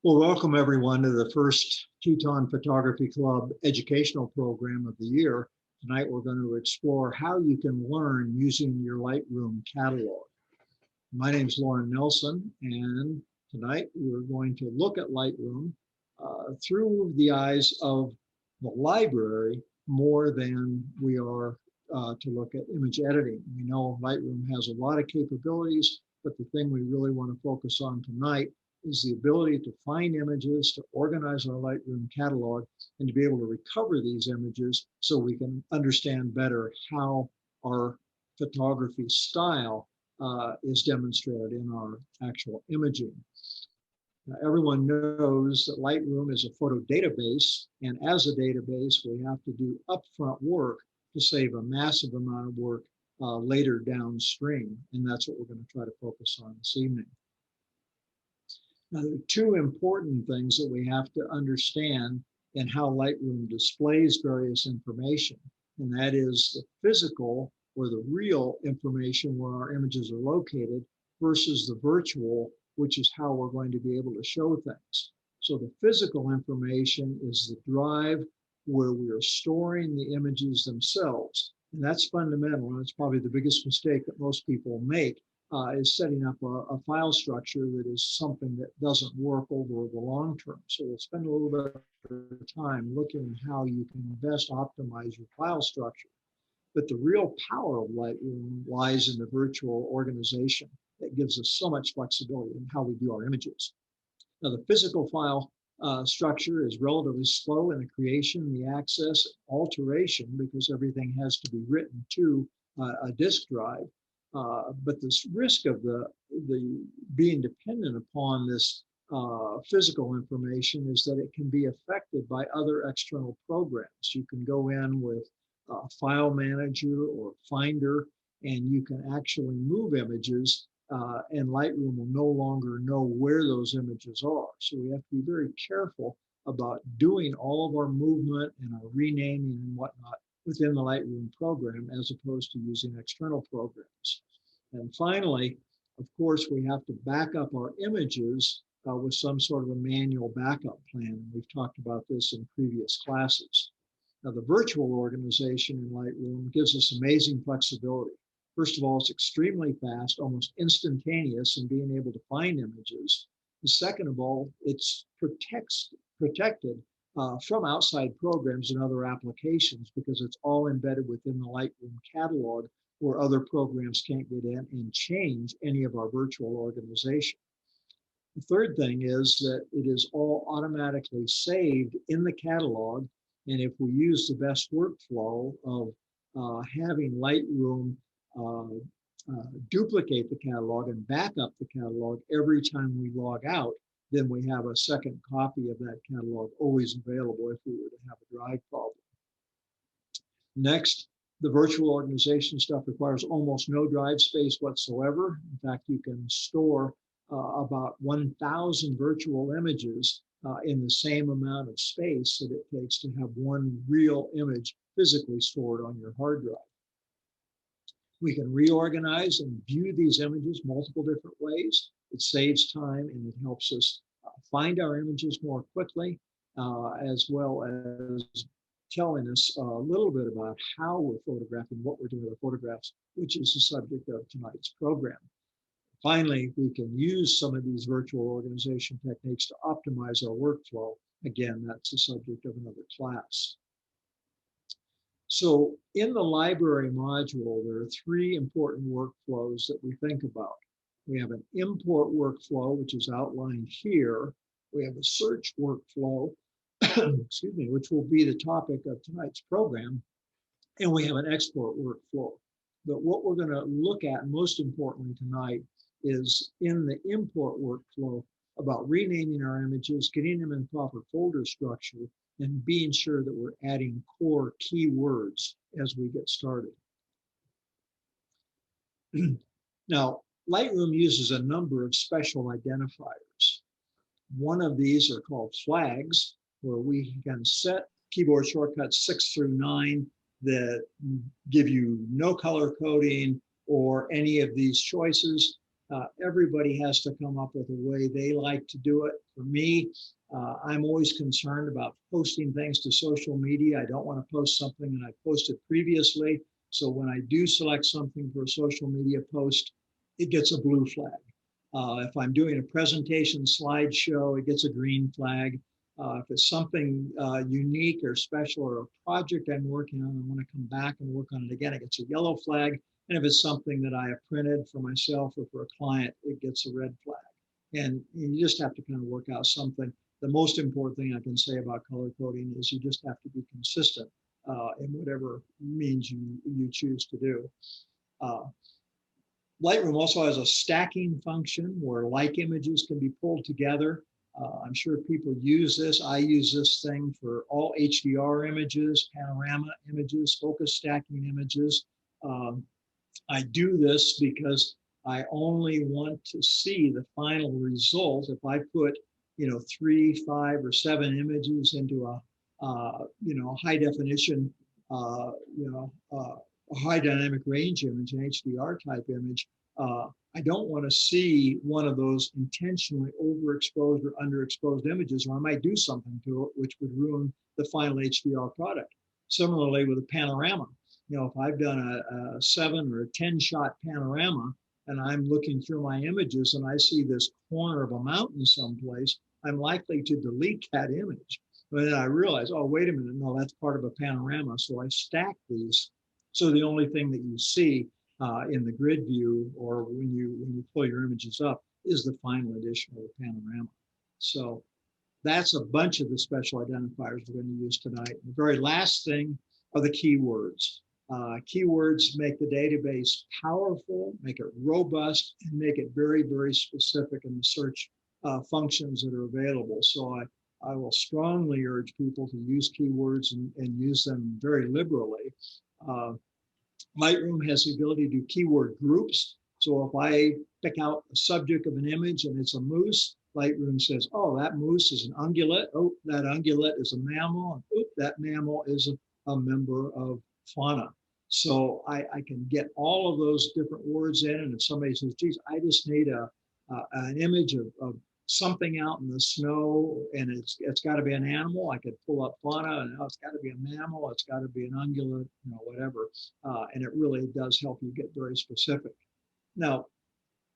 Well, welcome everyone to the first Teton Photography Club educational program of the year. Tonight we're going to explore how you can learn using your Lightroom catalog. My name is Lauren Nelson, and tonight we're going to look at Lightroom through the eyes of the library more than we are to look at image editing. We know Lightroom has a lot of capabilities, but the thing we really want to focus on tonight is the ability to find images, to organize our Lightroom catalog, and to be able to recover these images so we can understand better how our photography style is demonstrated in our actual imaging. Now, everyone knows that Lightroom is a photo database, and as a database, we have to do upfront work to save a massive amount of work later downstream, and that's what we're going to try to focus on this evening. Now, there are two important things that we have to understand in how Lightroom displays various information, and that is the physical or the real information where our images are located versus the virtual, which is how we're going to be able to show things. So the physical information is the drive where we are storing the images themselves, and that's fundamental, and it's probably the biggest mistake that most people make. Is setting up a file structure that is something that doesn't work over the long term. So we'll spend a little bit of time looking at how you can best optimize your file structure. But the real power of Lightroom lies in the virtual organization that gives us so much flexibility in how we do our images. Now, the physical file structure is relatively slow in the creation, the access, alteration, because everything has to be written to a disk drive. But this risk of the being dependent upon this physical information is that it can be affected by other external programs. You can go in with a file manager or Finder, and you can actually move images, and Lightroom will no longer know where those images are. So we have to be very careful about doing all of our movement and our renaming and whatnot within the Lightroom program, as opposed to using external programs. And finally, of course, we have to back up our images with some sort of a manual backup plan. We've talked about this in previous classes. Now, the virtual organization in Lightroom gives us amazing flexibility. First of all, it's extremely fast, almost instantaneous in being able to find images. And second of all, it's protected from outside programs and other applications because it's all embedded within the Lightroom catalog where other programs can't get in and change any of our virtual organization. The third thing is that it is all automatically saved in the catalog, and if we use the best workflow of having Lightroom duplicate the catalog and back up the catalog every time we log out, then we have a second copy of that catalog always available if we were to have a drive problem. Next, the virtual organization stuff requires almost no drive space whatsoever. In fact, you can store about 1,000 virtual images in the same amount of space that it takes to have one real image physically stored on your hard drive. We can reorganize and view these images multiple different ways. It saves time and it helps us find our images more quickly, as well as telling us a little bit about how we're photographing, what we're doing with our photographs, which is the subject of tonight's program. Finally, we can use some of these virtual organization techniques to optimize our workflow. Again, that's the subject of another class. So in the library module, there are three important workflows that we think about. We have an import workflow, which is outlined here. We have a search workflow, excuse me, which will be the topic of tonight's program. And we have an export workflow. But what we're going to look at most importantly tonight is in the import workflow about renaming our images, getting them in proper folder structure, and being sure that we're adding core keywords as we get started. Now, Lightroom uses a number of special identifiers. One of these are called flags, where we can set keyboard shortcuts 6 through 9 that give you no color coding or any of these choices. Everybody has to come up with a way they like to do it. For me, I'm always concerned about posting things to social media. I don't want to post something that I posted previously. So when I do select something for a social media post, it gets a blue flag. If I'm doing a presentation slideshow, it gets a green flag. If it's something unique or special or a project I'm working on, I want to come back and work on it again, it gets a yellow flag. And if it's something that I have printed for myself or for a client, it gets a red flag. And you just have to kind of work out something. The most important thing I can say about color coding is you just have to be consistent in whatever means you choose to do. Lightroom also has a stacking function where like images can be pulled together. I'm sure people use this. I use this thing for all HDR images, panorama images, focus stacking images. I do this because I only want to see the final result. If I put, 3, 5, or 7 images into a, high definition, a high dynamic range image, an HDR type image, I don't want to see one of those intentionally overexposed or underexposed images, or I might do something to it which would ruin the final HDR product. Similarly with a panorama, if I've done a 7 or a 10 shot panorama and I'm looking through my images and I see this corner of a mountain someplace, I'm likely to delete that image. But then I realize, oh, wait a minute, no, that's part of a panorama. So I stack these. So the only thing that you see in the grid view or when you pull your images up is the final edition of the panorama. So that's a bunch of the special identifiers we're going to use tonight. The very last thing are the keywords. Keywords make the database powerful, make it robust, and make it very, very specific in the search functions that are available. So I will strongly urge people to use keywords and use them very liberally. Lightroom has the ability to do keyword groups. So if I pick out a subject of an image and it's a moose, Lightroom says, oh, that moose is an ungulate. Oh, that ungulate is a mammal. And oh, that mammal is a member of fauna. So I can get all of those different words in. And if somebody says, geez, I just need an image of something out in the snow and it's got to be an animal, I could pull up fauna and it's got to be a mammal, it's got to be an ungulate, whatever. And it really does help you get very specific. Now,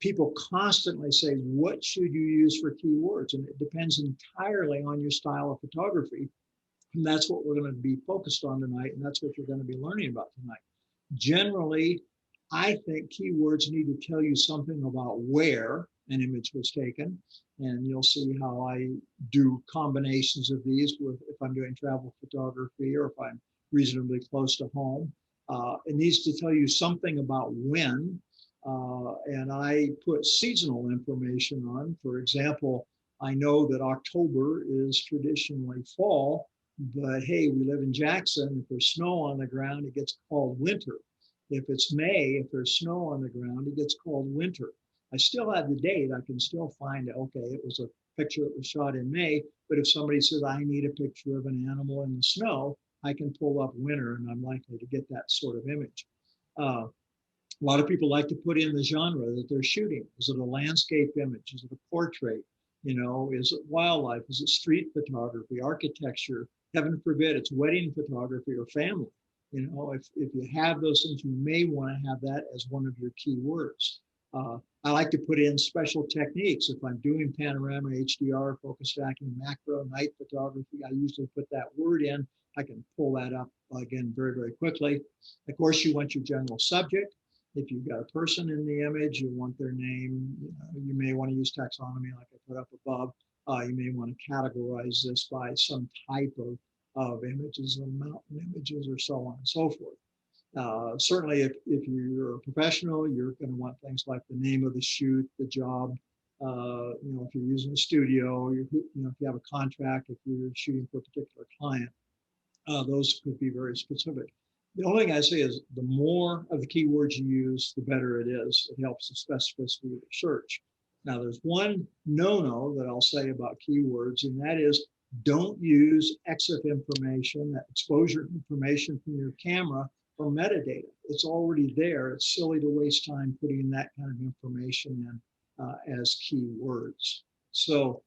people constantly say, what should you use for keywords? And it depends entirely on your style of photography. And that's what we're going to be focused on tonight. And that's what you're going to be learning about tonight. Generally, I think keywords need to tell you something about where an image was taken. And you'll see how I do combinations of these with if I'm doing travel photography or if I'm reasonably close to home. It needs to tell you something about when. And I put seasonal information on. For example, I know that October is traditionally fall, but hey, we live in Jackson. If there's snow on the ground, it gets called winter. If it's May, if there's snow on the ground, it gets called winter. I still have the date. I can still find, okay, it was a picture that was shot in May, but if somebody says I need a picture of an animal in the snow, I can pull up winter and I'm likely to get that sort of image. A lot of people like to put in the genre that they're shooting. Is it a landscape image? Is it a portrait? Is it wildlife? Is it street photography, architecture? Heaven forbid, it's wedding photography or family. If you have those things, you may want to have that as one of your keywords. I like to put in special techniques. If I'm doing panorama, HDR, focus stacking, macro, night photography, I usually put that word in. I can pull that up again very, very quickly. Of course, you want your general subject. If you've got a person in the image, you want their name. You may want to use taxonomy like I put up above. You may want to categorize this by some type of images, or mountain images, or so on and so forth. Certainly, if you're a professional, you're going to want things like the name of the shoot, the job. If you're using a studio, if you have a contract, if you're shooting for a particular client, those could be very specific. The only thing I say is the more of the keywords you use, the better it is. It helps the specificity of the search. Now, there's one no-no that I'll say about keywords, and that is don't use EXIF information, that exposure information from your camera, or metadata. It's already there. It's silly to waste time putting that kind of information in as keywords. So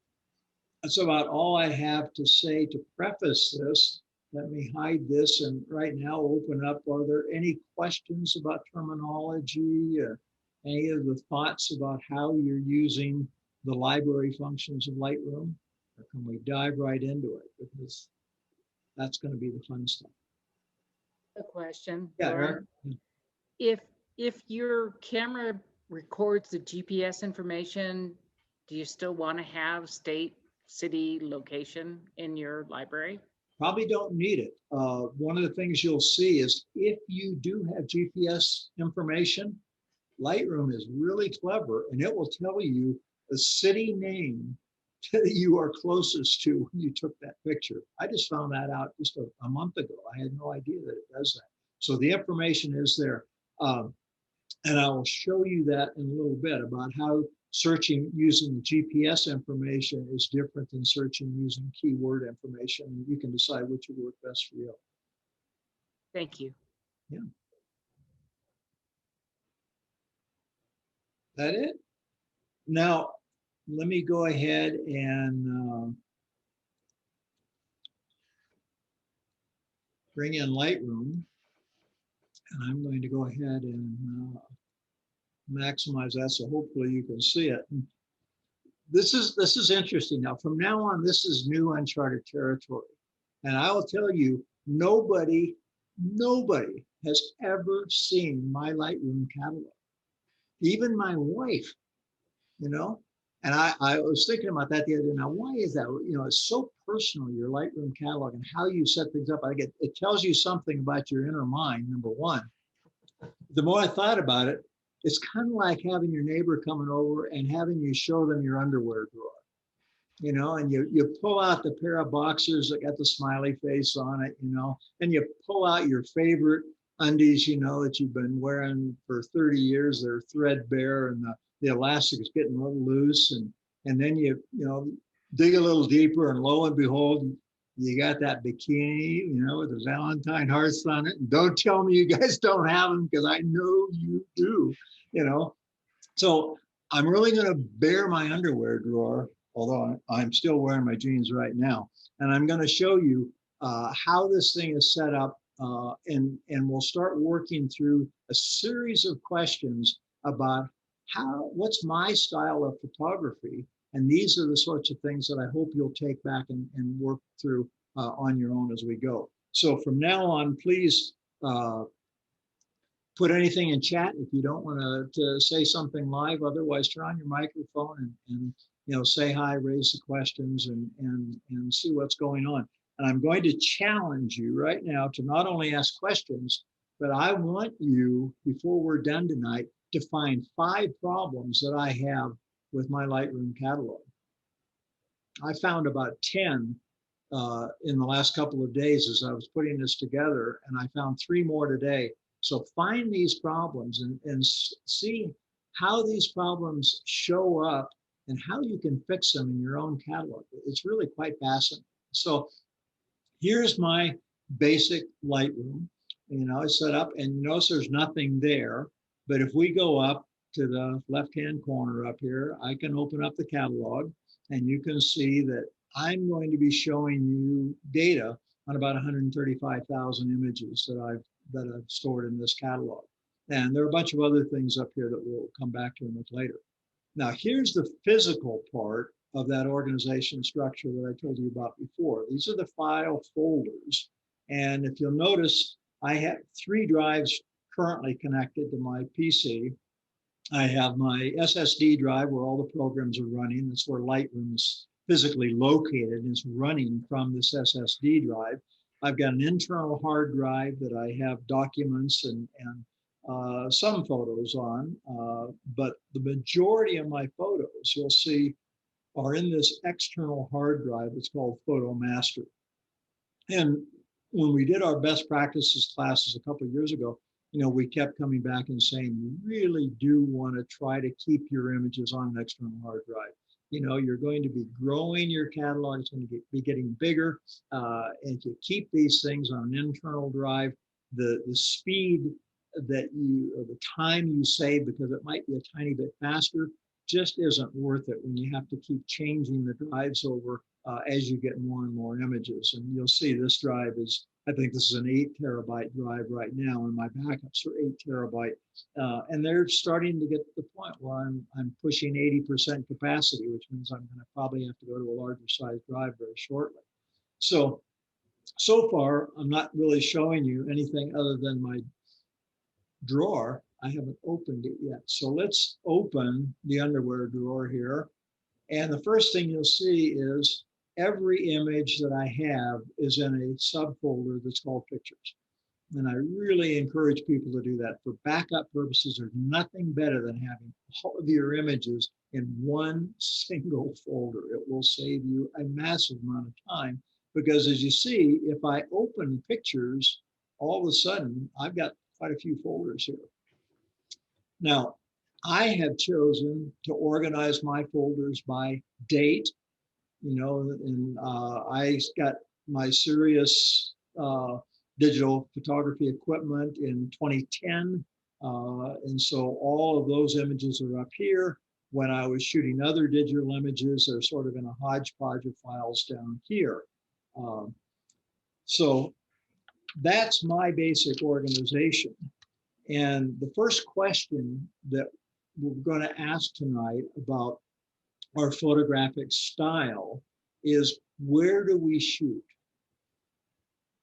that's about all I have to say to preface this. Let me hide this and right now open up. Are there any questions about terminology or any of the thoughts about how you're using the library functions of Lightroom? Or can we dive right into it? Because that's going to be the fun stuff. A question. Yeah, Lauren. Eric? If your camera records the GPS information, do you still want to have state, city, location in your library? Probably don't need it. One of the things you'll see is if you do have GPS information, Lightroom is really clever and it will tell you the city name that you are closest to when you took that picture. I just found that out just a month ago. I had no idea that it does that. So the information is there. And I will show you that in a little bit about how searching using GPS information is different than searching using keyword information. You can decide which will work best for you. Thank you. Yeah. That it? Now, let me go ahead and bring in Lightroom. And I'm going to go ahead and maximize that so hopefully you can see it. And this is interesting. Now, from now on, this is new uncharted territory. And I will tell you, nobody has ever seen my Lightroom catalog. Even my wife, you know. And I was thinking about that the other day. Now, why is that? You know, it's so personal, your Lightroom catalog and how you set things up. I get it tells you something about your inner mind, number one. The more I thought about it, it's kind of like having your neighbor coming over and having you show them your underwear drawer, you know, and you pull out the pair of boxers that got the smiley face on it, you know, and you pull out your favorite undies, you know, that you've been wearing for 30 years. They're threadbare and the elastic is getting a little loose. And then you know, dig a little deeper and lo and behold, you got that bikini, you know, with the Valentine hearts on it. And don't tell me you guys don't have them because I know you do, you know. So I'm really going to bare my underwear drawer, although I'm still wearing my jeans right now. And I'm going to show you how this thing is set up. And we'll start working through a series of questions about what's my style of photography. And these are the sorts of things that I hope you'll take back and work through on your own as we go. So from now on, please put anything in chat if you don't want to say something live. Otherwise, turn on your microphone and you know, say hi, raise the questions, and see what's going on. And I'm going to challenge you right now to not only ask questions, but I want you, before we're done tonight, to find 5 problems that I have with my Lightroom catalog. I found about 10 in the last couple of days as I was putting this together, and I found 3 more today. So find these problems and see how these problems show up and how you can fix them in your own catalog. It's really quite fascinating. So here's my basic Lightroom. You know, it's set up and you notice there's nothing there. But if we go up to the left-hand corner up here, I can open up the catalog and you can see that I'm going to be showing you data on about 135,000 images that I've stored in this catalog. And there are a bunch of other things up here that we'll come back to a bit later. Now, here's the physical part of that organization structure that I told you about before. These are the file folders. And if you'll notice, I have 3 drives currently connected to my PC. I have my SSD drive where all the programs are running. That's where Lightroom is physically located. It's running from this SSD drive. I've got an internal hard drive that I have documents and some photos on, but the majority of my photos you'll see are in this external hard drive. It's called Photo Master. And when we did our best practices classes a couple of years ago, you know, we kept coming back and saying, you really do want to try to keep your images on an external hard drive. You know, you're going to be growing your catalog. It's going to be getting bigger. And if you keep these things on an internal drive, the speed that you, or the time you save, because it might be a tiny bit faster, just isn't worth it when you have to keep changing the drives over as you get more and more images. And you'll see this drive is, I think this is an 8 terabyte drive right now, and my backups are 8 terabyte. And they're starting to get to the point where I'm pushing 80% capacity, which means I'm going to probably have to go to a larger size drive very shortly. So far, I'm not really showing you anything other than my drawer. I haven't opened it yet. So let's open the underwear drawer here. And the first thing you'll see is every image that I have is in a subfolder that's called pictures. And I really encourage people to do that. For backup purposes, there's nothing better than having all of your images in one single folder. It will save you a massive amount of time, because as you see, if I open pictures, all of a sudden, I've got quite a few folders here. Now, I have chosen to organize my folders by date, and I got my serious digital photography equipment in 2010. And so all of those images are up here. When I was shooting other digital images, they're sort of in a hodgepodge of files down here. So that's my basic organization. And the first question that we're going to ask tonight about our photographic style is, where do we shoot?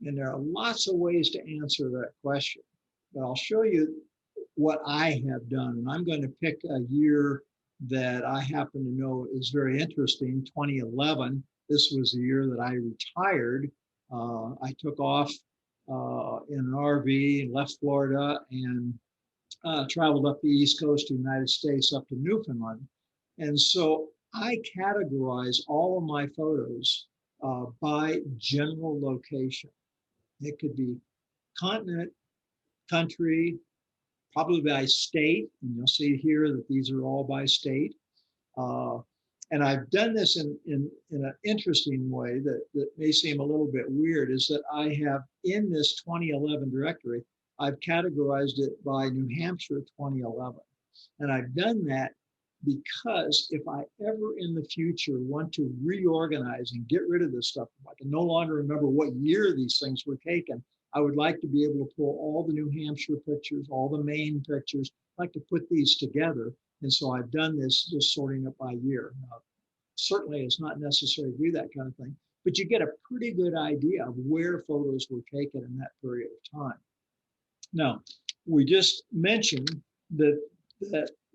And there are lots of ways to answer that question, but I'll show you what I have done. And I'm going to pick a year that I happen to know is very interesting, 2011. This was the year that I retired. I took off in an RV, left Florida, and traveled up the East Coast of the United States up to Newfoundland. And so I categorize all of my photos by general location. It could be continent, country, probably by state. And you'll see here that these are all by state. And I've done this in an interesting way that may seem a little bit weird, is that I have in this 2011 directory, I've categorized it by New Hampshire 2011. And I've done that because if I ever in the future want to reorganize and get rid of this stuff, if I can no longer remember what year these things were taken, I would like to be able to pull all the New Hampshire pictures, all the Maine pictures. I'd like to put these together. And so I've done this, just sorting it by year. Now, certainly it's not necessary to do that kind of thing, but you get a pretty good idea of where photos were taken in that period of time. Now, we just mentioned that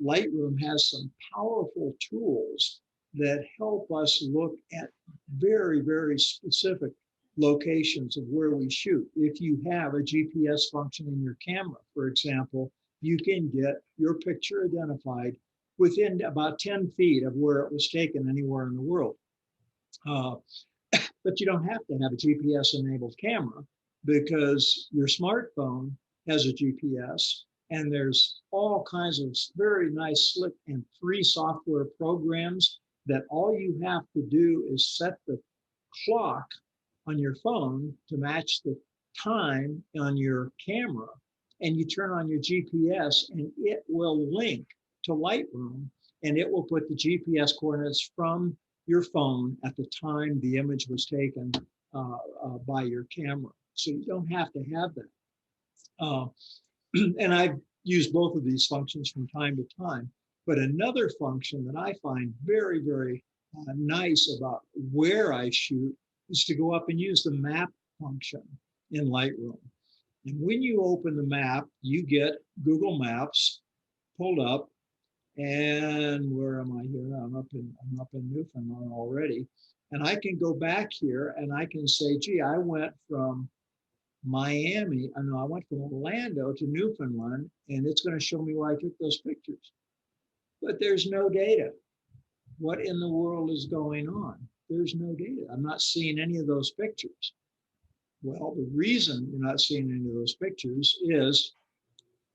Lightroom has some powerful tools that help us look at very, very specific locations of where we shoot. If you have a GPS function in your camera, for example, you can get your picture identified within about 10 feet of where it was taken anywhere in the world. But you don't have to have a GPS-enabled camera, because your smartphone has a GPS, and there's all kinds of very nice, slick, and free software programs that all you have to do is set the clock on your phone to match the time on your camera, and you turn on your GPS, and it will link to Lightroom, and it will put the GPS coordinates from your phone at the time the image was taken by your camera. So you don't have to have that. And I've used both of these functions from time to time. But another function that I find very, very nice about where I shoot is to go up and use the map function in Lightroom. And when you open the map, you get Google Maps pulled up. And where am I here? I'm up in Newfoundland already. And I can go back here and I can say, gee, I went from I went from Orlando to Newfoundland, and it's going to show me where I took those pictures. But there's no data. What in the world is going on? There's no data. I'm not seeing any of those pictures. Well, the reason you're not seeing any of those pictures is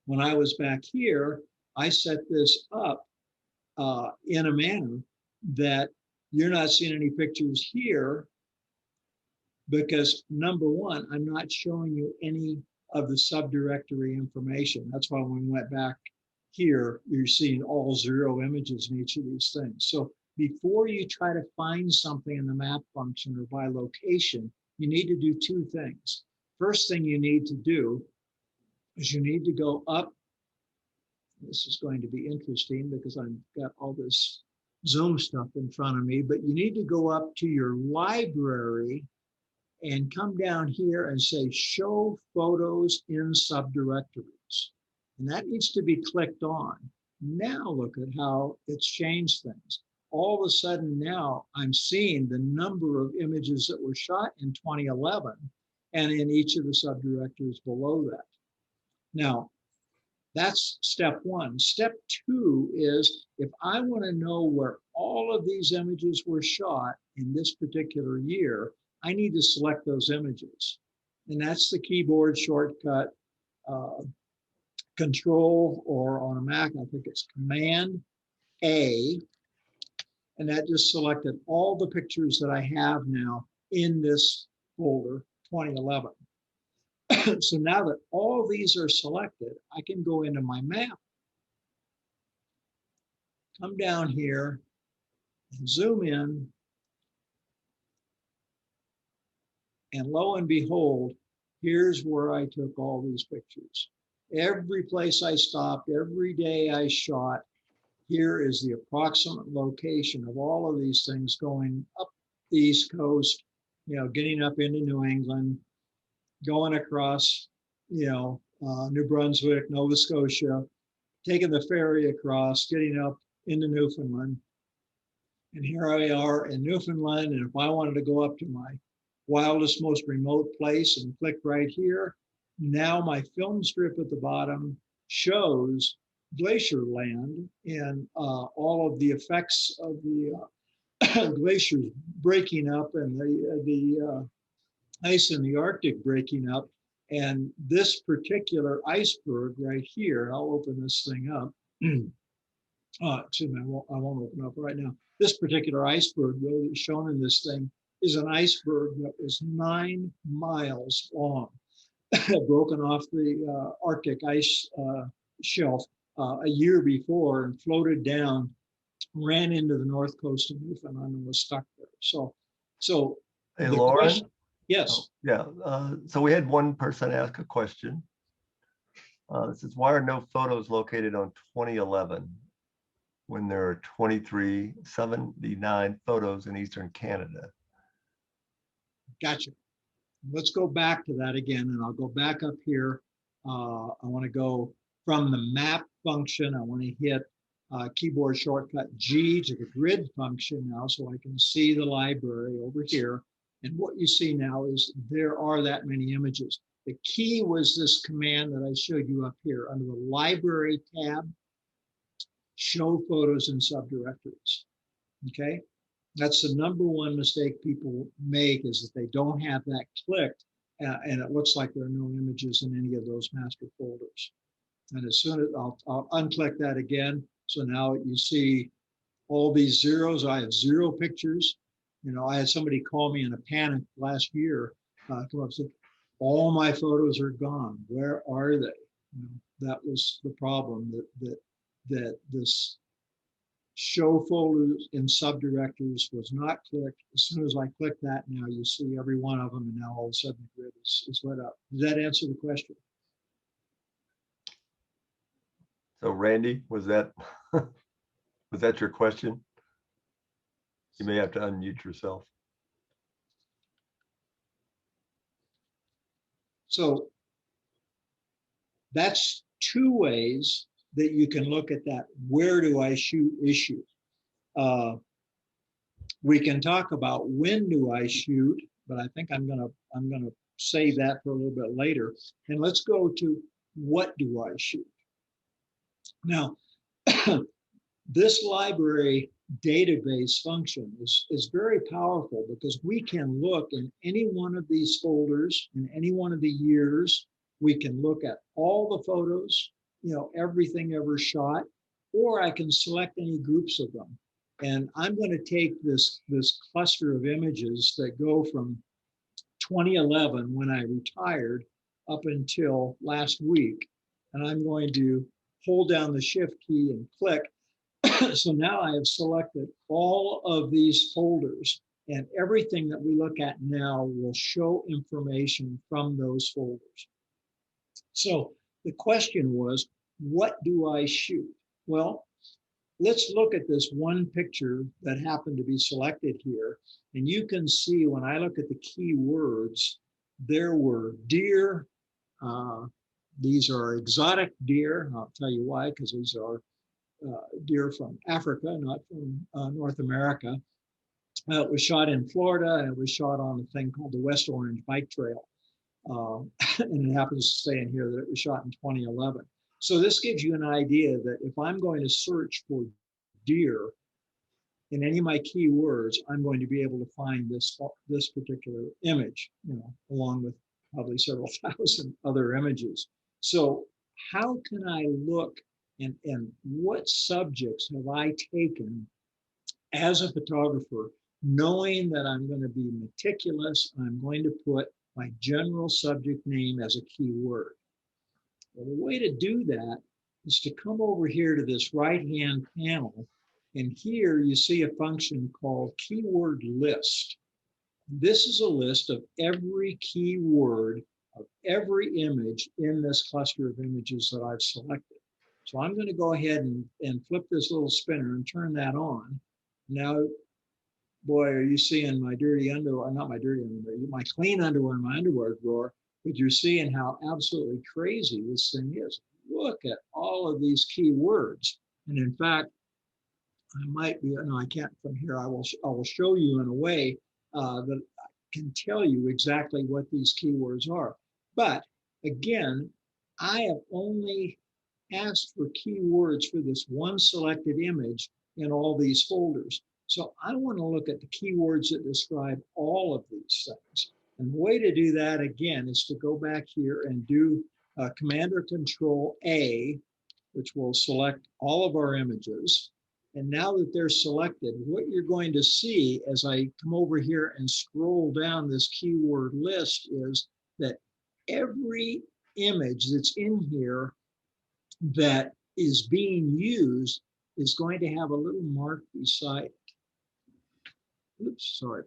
when I was back here, I set this up in a manner that you're not seeing any pictures here, because number one, I'm not showing you any of the subdirectory information. That's why when we went back here, you're seeing all 0 images in each of these things. So before you try to find something in the map function or by location, you need to do 2 things. First thing you need to do is you need to go up. This is going to be interesting because I've got all this Zoom stuff in front of me, but you need to go up to your library and come down here and say, show photos in subdirectories. And that needs to be clicked on. Now look at how it's changed things. All of a sudden now I'm seeing the number of images that were shot in 2011 and in each of the subdirectories below that. Now, that's step 1. Step 2 is if I want to know where all of these images were shot in this particular year, I need to select those images. And that's the keyboard shortcut, Control, or on a Mac, I think it's Command A. And that just selected all the pictures that I have now in this folder, 2011. So now that all these are selected, I can go into my map, come down here, and zoom in, and lo and behold, here's where I took all these pictures. Every place I stopped, every day I shot, here is the approximate location of all of these things going up the East Coast, getting up into New England, going across, New Brunswick, Nova Scotia, taking the ferry across, getting up into Newfoundland. And here I are in Newfoundland. And if I wanted to go up to my wildest, most remote place and click right here, now my film strip at the bottom shows glacier land and all of the effects of the glaciers breaking up and the ice in the Arctic breaking up. And this particular iceberg right here, I'll open this thing up. Excuse me, I won't open up right now. This particular iceberg, though, that's shown in this thing, is an iceberg that was 9 miles long, broken off the Arctic ice shelf a year before and floated down, ran into the north coast of Newfoundland and was stuck there. So hey, Lauren? Yes. Oh, yeah. So we had one person ask a question. This is, why are no photos located on 2011 when there are 2379 photos in Eastern Canada? Gotcha. Let's go back to that again, and I'll go back up here. I want to go from the map function. I want to hit keyboard shortcut G to the grid function now, so I can see the library over here. And what you see now is there are that many images. The key was this command that I showed you up here under the library tab, show photos in subdirectories. Okay, that's the #1 mistake people make, is that they don't have that clicked, and it looks like there are no images in any of those master folders. And as soon as I'll unclick that again, so now you see all these zeros. I have 0 pictures. I had somebody call me in a panic last year, come up and said, all my photos are gone. Where are they? That was the problem, that this show folders in subdirectories was not clicked. As soon as I click that, now you see every one of them, and now all of a sudden the grid is lit up. Does that answer the question? So Randy, was that was that your question? You may have to unmute yourself. So that's 2 ways that you can look at that. Where do I shoot issue? We can talk about when do I shoot, but I think I'm gonna save that for a little bit later. And let's go to what do I shoot? Now, this library database function is very powerful, because we can look in any one of these folders in any one of the years. We can look at all the photos, everything ever shot, or I can select any groups of them. And I'm going to take this cluster of images that go from 2011, when I retired, up until last week. And I'm going to hold down the shift key and click. So now I have selected all of these folders, and everything that we look at now will show information from those folders. So the question was, what do I shoot? Well, let's look at this one picture that happened to be selected here. And you can see when I look at the keywords, there were deer. These are exotic deer. I'll tell you why, because these are deer from Africa, not from North America. It was shot in Florida, and it was shot on a thing called the West Orange Bike Trail. And it happens to say in here that it was shot in 2011. So this gives you an idea that if I'm going to search for deer in any of my keywords, I'm going to be able to find this particular image, along with probably several thousand other images. So how can I look and what subjects have I taken as a photographer, knowing that I'm going to be meticulous, I'm going to put my general subject name as a keyword? Well, the way to do that is to come over here to this right-hand panel, and here you see a function called keyword list. This is a list of every keyword of every image in this cluster of images that I've selected. So I'm going to go ahead and flip this little spinner and turn that on. Now, boy, are you seeing my dirty underwear, not my dirty underwear, my clean underwear in my underwear drawer, but you're seeing how absolutely crazy this thing is. Look at all of these keywords. And in fact, I might be, no, I can't from here. I will show you in a way that I can tell you exactly what these keywords are. But again, I have only asked for keywords for this one selected image in all these folders. So I want to look at the keywords that describe all of these things. And the way to do that, again, is to go back here and do Command or Control A, which will select all of our images. And now that they're selected, what you're going to see as I come over here and scroll down this keyword list is that every image that's in here that is being used is going to have a little mark beside it. Oops, sorry.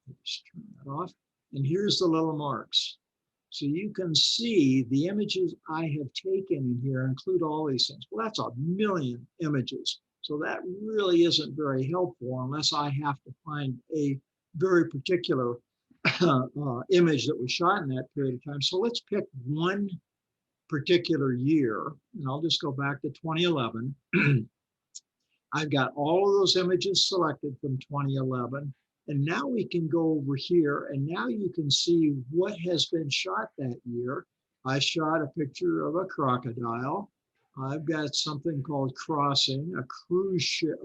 Let's turn that off. And here's the little marks. So you can see the images I have taken in here include all these things. Well, that's 1 million images. So that really isn't very helpful unless I have to find a very particular image that was shot in that period of time. So let's pick one particular year, and I'll just go back to 2011. I've got all of those images selected from 2011. And now we can go over here, and now you can see what has been shot that year. I shot a picture of a crocodile. I've got something called Crossing, a cruise ship,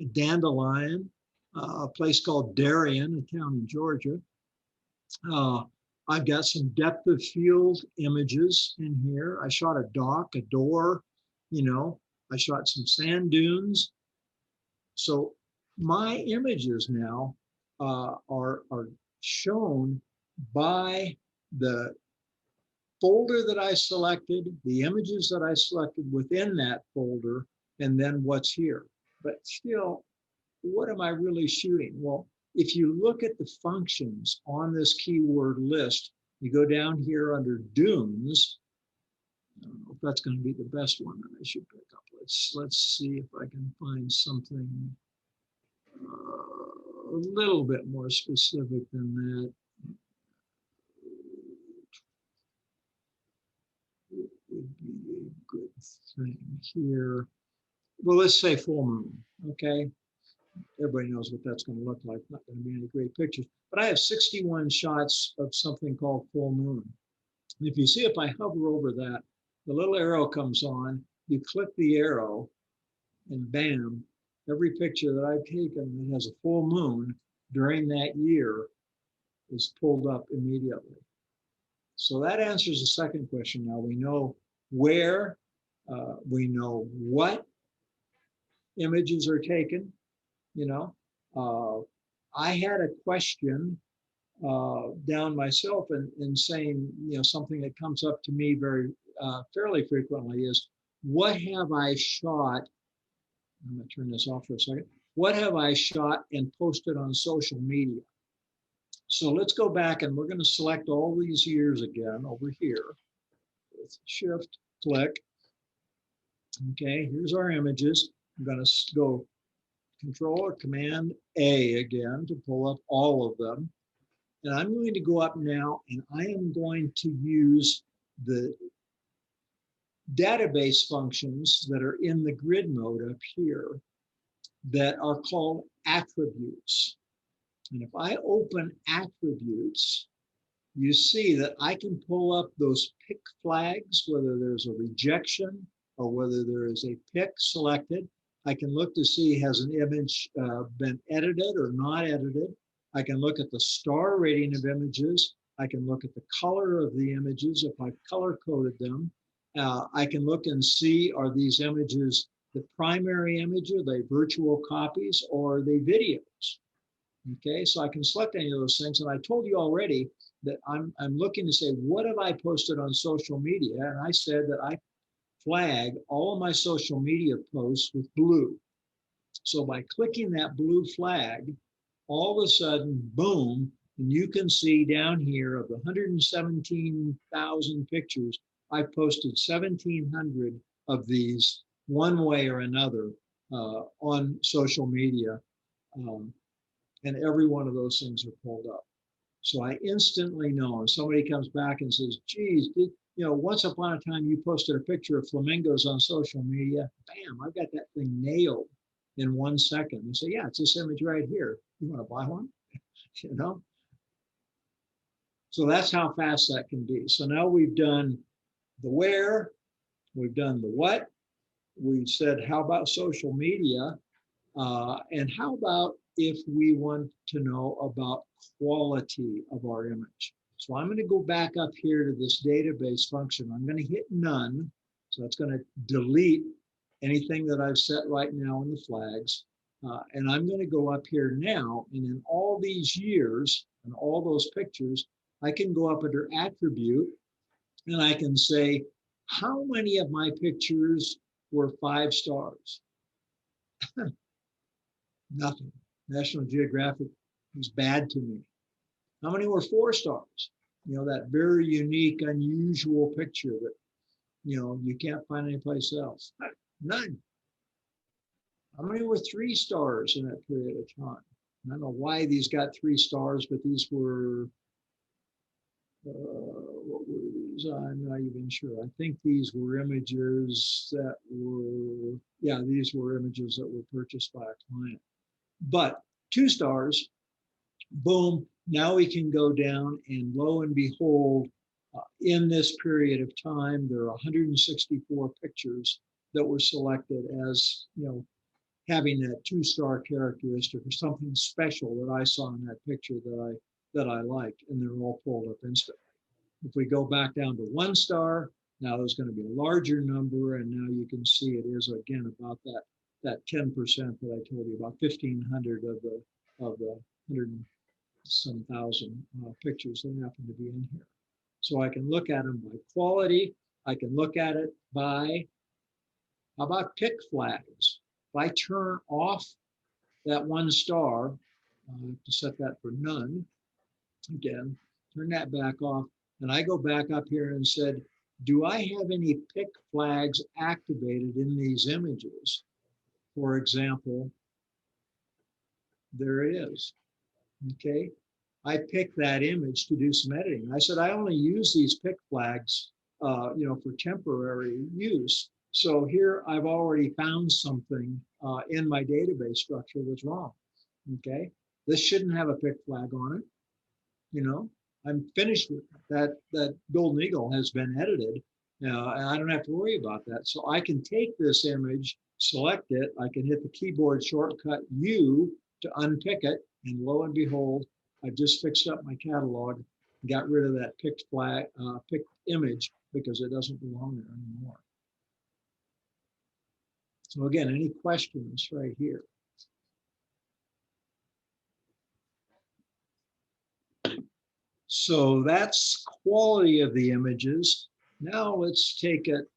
a dandelion, a place called Darien, a town in Georgia. I've got some depth of field images in here. I shot a dock, a door, I shot some sand dunes. So my images now are shown by the folder that I selected, the images that I selected within that folder, and then what's here. But still, what am I really shooting? Well, if you look at the functions on this keyword list, you go down here under dunes. I don't know if that's going to be the best one that I should pick up. Let's see if I can find something a little bit more specific than that. It would be a good thing here. Well, let's say full moon, okay? Everybody knows what that's going to look like. Not going to be any great pictures, but I have 61 shots of something called full moon. And if you see, if I hover over that, the little arrow comes on, you click the arrow, and bam, every picture that I've taken that has a full moon during that year is pulled up immediately. So that answers the second question. Now we know where, we know what images are taken. I had a question down myself and saying, something that comes up to me very fairly frequently is, what have I shot? I'm going to turn this off for a second. What have I shot and posted on social media? So let's go back and we're going to select all these years again over here. With Shift, click. Okay, here's our images. I'm going to go Control or Command A again to pull up all of them. And I'm going to go up now and I am going to use the database functions that are in the grid mode up here that are called attributes. And if I open attributes, you see that I can pull up those pick flags, whether there's a rejection or whether there is a pick selected. I can look to see, has an image been edited or not edited. I can look at the star rating of images. I can look at the color of the images if I've color coded them. I can look and see, are these images the primary image, are they virtual copies, or are they videos? Okay, so I can select any of those things. And I told you already that I'm looking to say, what have I posted on social media? And I said that I flag all of my social media posts with blue. So by clicking that blue flag, all of a sudden, boom, and you can see down here of the 117,000 pictures, I posted 1,700 of these one way or another on social media. And every one of those things are pulled up. So I instantly know if somebody comes back and says, geez, once upon a time you posted a picture of flamingos on social media, bam, I've got that thing nailed in 1 second. And say, yeah, it's this image right here. You want to buy one? So that's how fast that can be. So now we've done the where, we've done the what, we said, how about social media? And how about if we want to know about quality of our image? So I'm going to go back up here to this database function. I'm going to hit none. So that's going to delete anything that I've set right now in the flags. And I'm going to go up here now. And in all these years and all those pictures, I can go up under attribute and I can say, how many of my pictures were 5 stars? Nothing. National Geographic was bad to me. How many were 4 stars? That very unique, unusual picture that, you can't find anyplace else. None. How many were 3 stars in that period of time? I don't know why these got 3 stars, but these were, what were these? I'm not even sure. I think these were images that were, yeah, these were images that were purchased by a client. But 2 stars, boom, now we can go down and lo and behold, in this period of time, there are 164 pictures that were selected as, having that 2-star characteristic or something special that I saw in that picture that I liked, and they're all pulled up instantly. If we go back down to 1 star, now there's going to be a larger number, and now you can see it is again about that 10% that I told you about, 1,500 of the 100-some-thousand pictures that happen to be in here. So I can look at them by quality. I can look at it by, how about pick flags? If I turn off that 1 star, I have to set that for none. Again, turn that back off. And I go back up here and said, do I have any pick flags activated in these images? For example, there it is. Okay. I picked that image to do some editing. I said, I only use these pick flags, for temporary use. So here I've already found something in my database structure that's wrong. Okay. This shouldn't have a pick flag on it. I'm finished with that. That golden eagle has been edited. And I don't have to worry about that. So I can take this image, select it. I can hit the keyboard shortcut U to unpick it. And lo and behold, I've just fixed up my catalog, got rid of that picked image because it doesn't belong there anymore. So again, any questions right here? So that's quality of the images. Now let's take it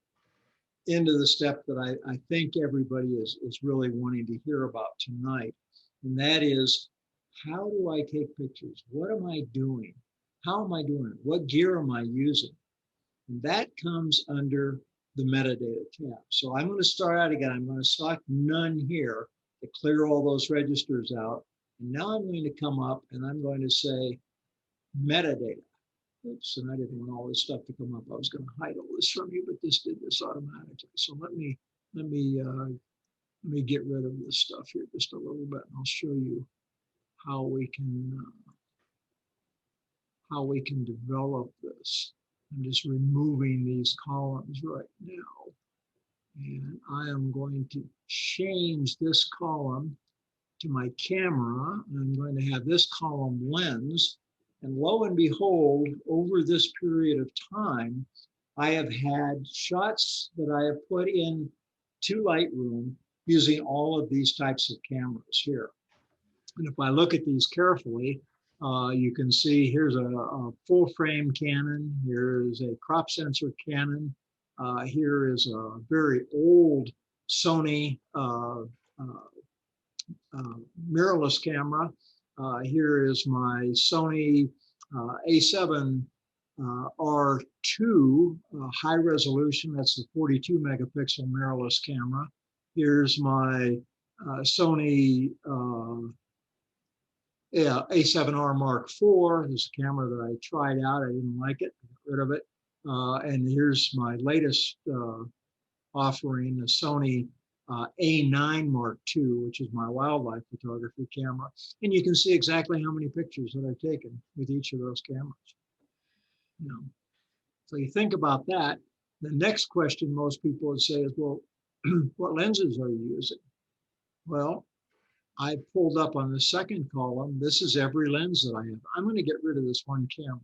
into the step that I think everybody is really wanting to hear about tonight. And that is, how do I take pictures? What am I doing? How am I doing it? What gear am I using? And that comes under the metadata tab. So I'm going to start out again. I'm going to select none here to clear all those registers out. And now I'm going to come up and I'm going to say metadata. Oops, and I didn't want all this stuff to come up. I was going to hide all this from you, but this did this automatically. So let me get rid of this stuff here just a little bit, and I'll show you how we can develop this. I'm just removing these columns right now, and I am going to change this column to my camera. I'm going to have this column lens. And lo and behold, over this period of time, I have had shots that I have put in to Lightroom using all of these types of cameras here. And if I look at these carefully, you can see here's a full frame Canon. Here is a crop sensor Canon. Here is a very old Sony mirrorless camera. Here is my Sony A7 R2 high resolution. That's the 42 megapixel mirrorless camera. Here's my Sony A7R Mark IV. This is a camera that I tried out. I didn't like it, got rid of it. And here's my latest offering, the Sony A9 Mark II, which is my wildlife photography camera. And you can see exactly how many pictures that I've taken with each of those cameras. You know, so you think about that. The next question most people would say is, well, what lenses are you using? Well, I pulled up on the second column. This is every lens that I have. I'm going to get rid of this one camera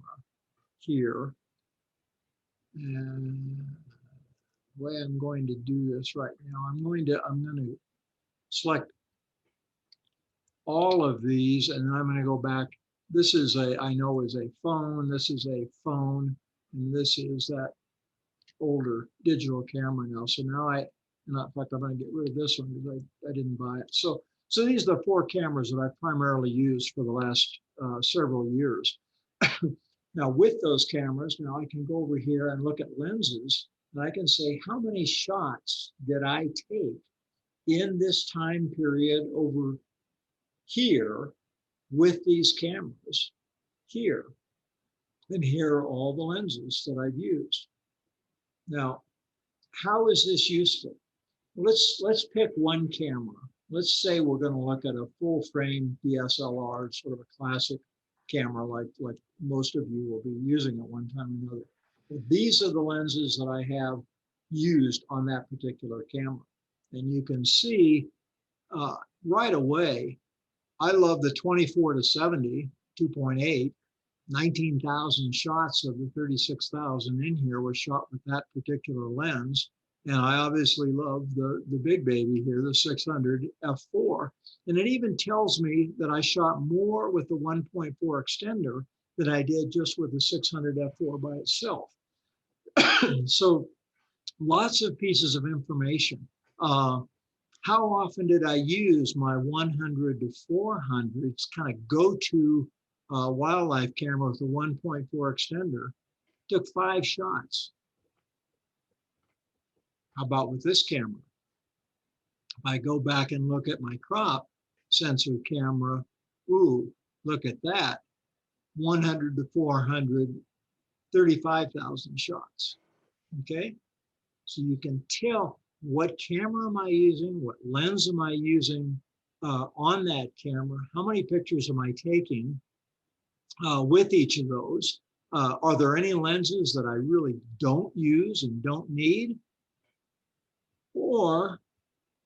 here. And the way I'm going to do this right now, I'm going to select all of these, and then I'm going to go back. This is I know is a phone. This is a phone, and this is that older digital camera now. So now in fact, I'm going to get rid of this one because I didn't buy it. So these are the four cameras that I've primarily used for the last several years. Now with those cameras, now I can go over here and look at lenses, and I can say, how many shots did I take in this time period over here with these cameras here? And here are all the lenses that I've used. Now, how is this useful? Let's pick one camera. Let's say we're going to look at a full frame DSLR, sort of a classic camera like most of you will be using at one time or another. But these are the lenses that I have used on that particular camera. And you can see right away, I love the 24 to 70, 2.8, 19,000 shots of the 36,000 in here were shot with that particular lens. And I obviously love the big baby here, the 600 f4. And it even tells me that I shot more with the 1.4 extender than I did just with the 600 f4 by itself. So lots of pieces of information. How often did I use my 100 to 400s kind of go-to wildlife camera with the 1.4 extender? Took 5 shots. How about with this camera? If I go back and look at my crop sensor camera, ooh, look at that. 100 to 400, 35,000 shots. Okay? So you can tell what camera am I using, what lens am I using on that camera, how many pictures am I taking with each of those. Are there any lenses that I really don't use and don't need? Or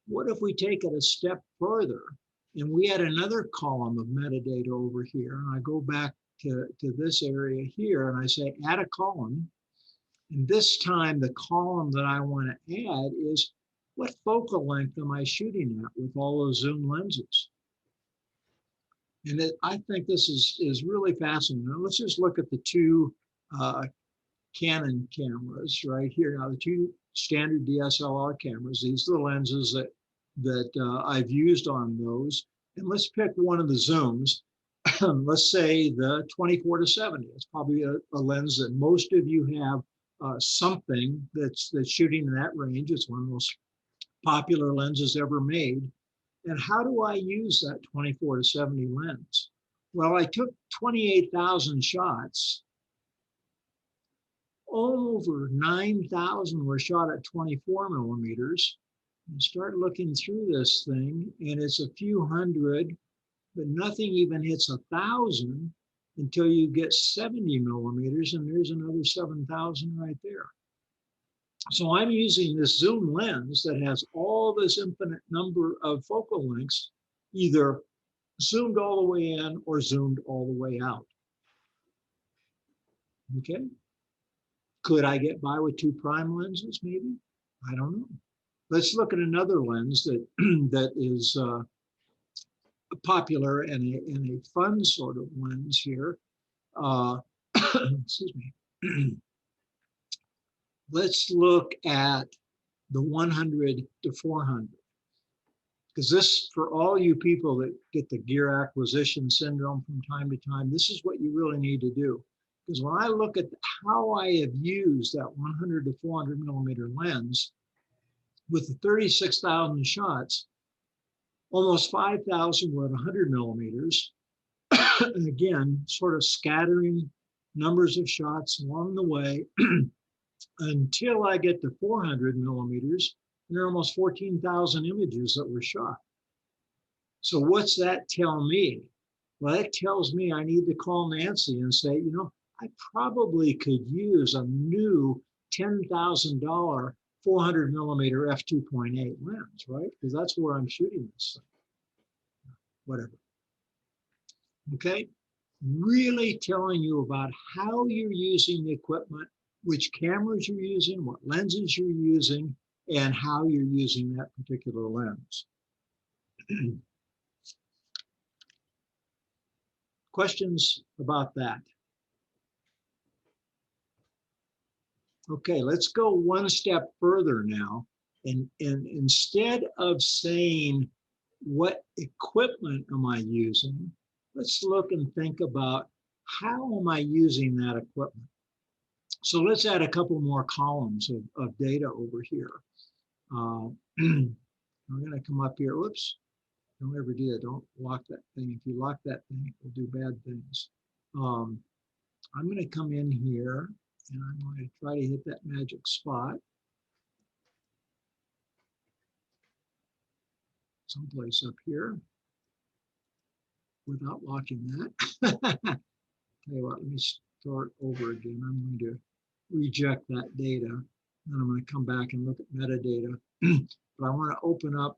what if we take it a step further and we add another column of metadata over here, and I go back to this area here and I say add a column, and this time the column that I want to add is what focal length am I shooting at with all those zoom lenses? And I think this is really fascinating. Now, let's just look at the two Canon cameras right here. Now, the two standard DSLR cameras, these are the lenses that I've used on those. And let's pick one of the zooms. Let's say the 24-70. It's probably a lens that most of you have something that's shooting in that range. It's one of the most popular lenses ever made. And how do I use that 24-70 lens? Well, I took 28,000 shots. Over 9,000 were shot at 24 millimeters. And start looking through this thing, and it's a few hundred, but nothing even hits 1,000 until you get 70 millimeters, and there's another 7,000 right there. So I'm using this zoom lens that has all this infinite number of focal lengths, either zoomed all the way in or zoomed all the way out. Okay. Could I get by with 2 prime lenses? Maybe. I don't know. Let's look at another lens that that is popular and a fun sort of lens here. Excuse me. Let's look at the 100 to 400. Because this, for all you people that get the gear acquisition syndrome from time to time, this is what you really need to do. Because when I look at how I have used that 100 to 400 millimeter lens with the 36,000 shots, almost 5,000 were at 100 millimeters. And again, sort of scattering numbers of shots along the way until I get to 400 millimeters, and there are almost 14,000 images that were shot. So what's that tell me? Well, that tells me I need to call Nancy and say, you know, I probably could use a new $10,000 400 millimeter f2.8 lens, right? Because that's where I'm shooting this thing. Whatever. Okay, really telling you about how you're using the equipment, which cameras you're using, what lenses you're using, and how you're using that particular lens. Questions about that? Okay, let's go one step further now. And instead of saying, what equipment am I using? Let's look and think about, how am I using that equipment? So let's add a couple more columns of data over here. I'm going to come up here. Whoops. Don't ever do that. Don't lock that thing. If you lock that thing, it will do bad things. I'm going to come in here and I'm going to try to hit that magic spot. Someplace up here without locking that. Tell you what, let me start over again. I'm going to reject that data. Then I'm going to come back and look at metadata. But I want to open up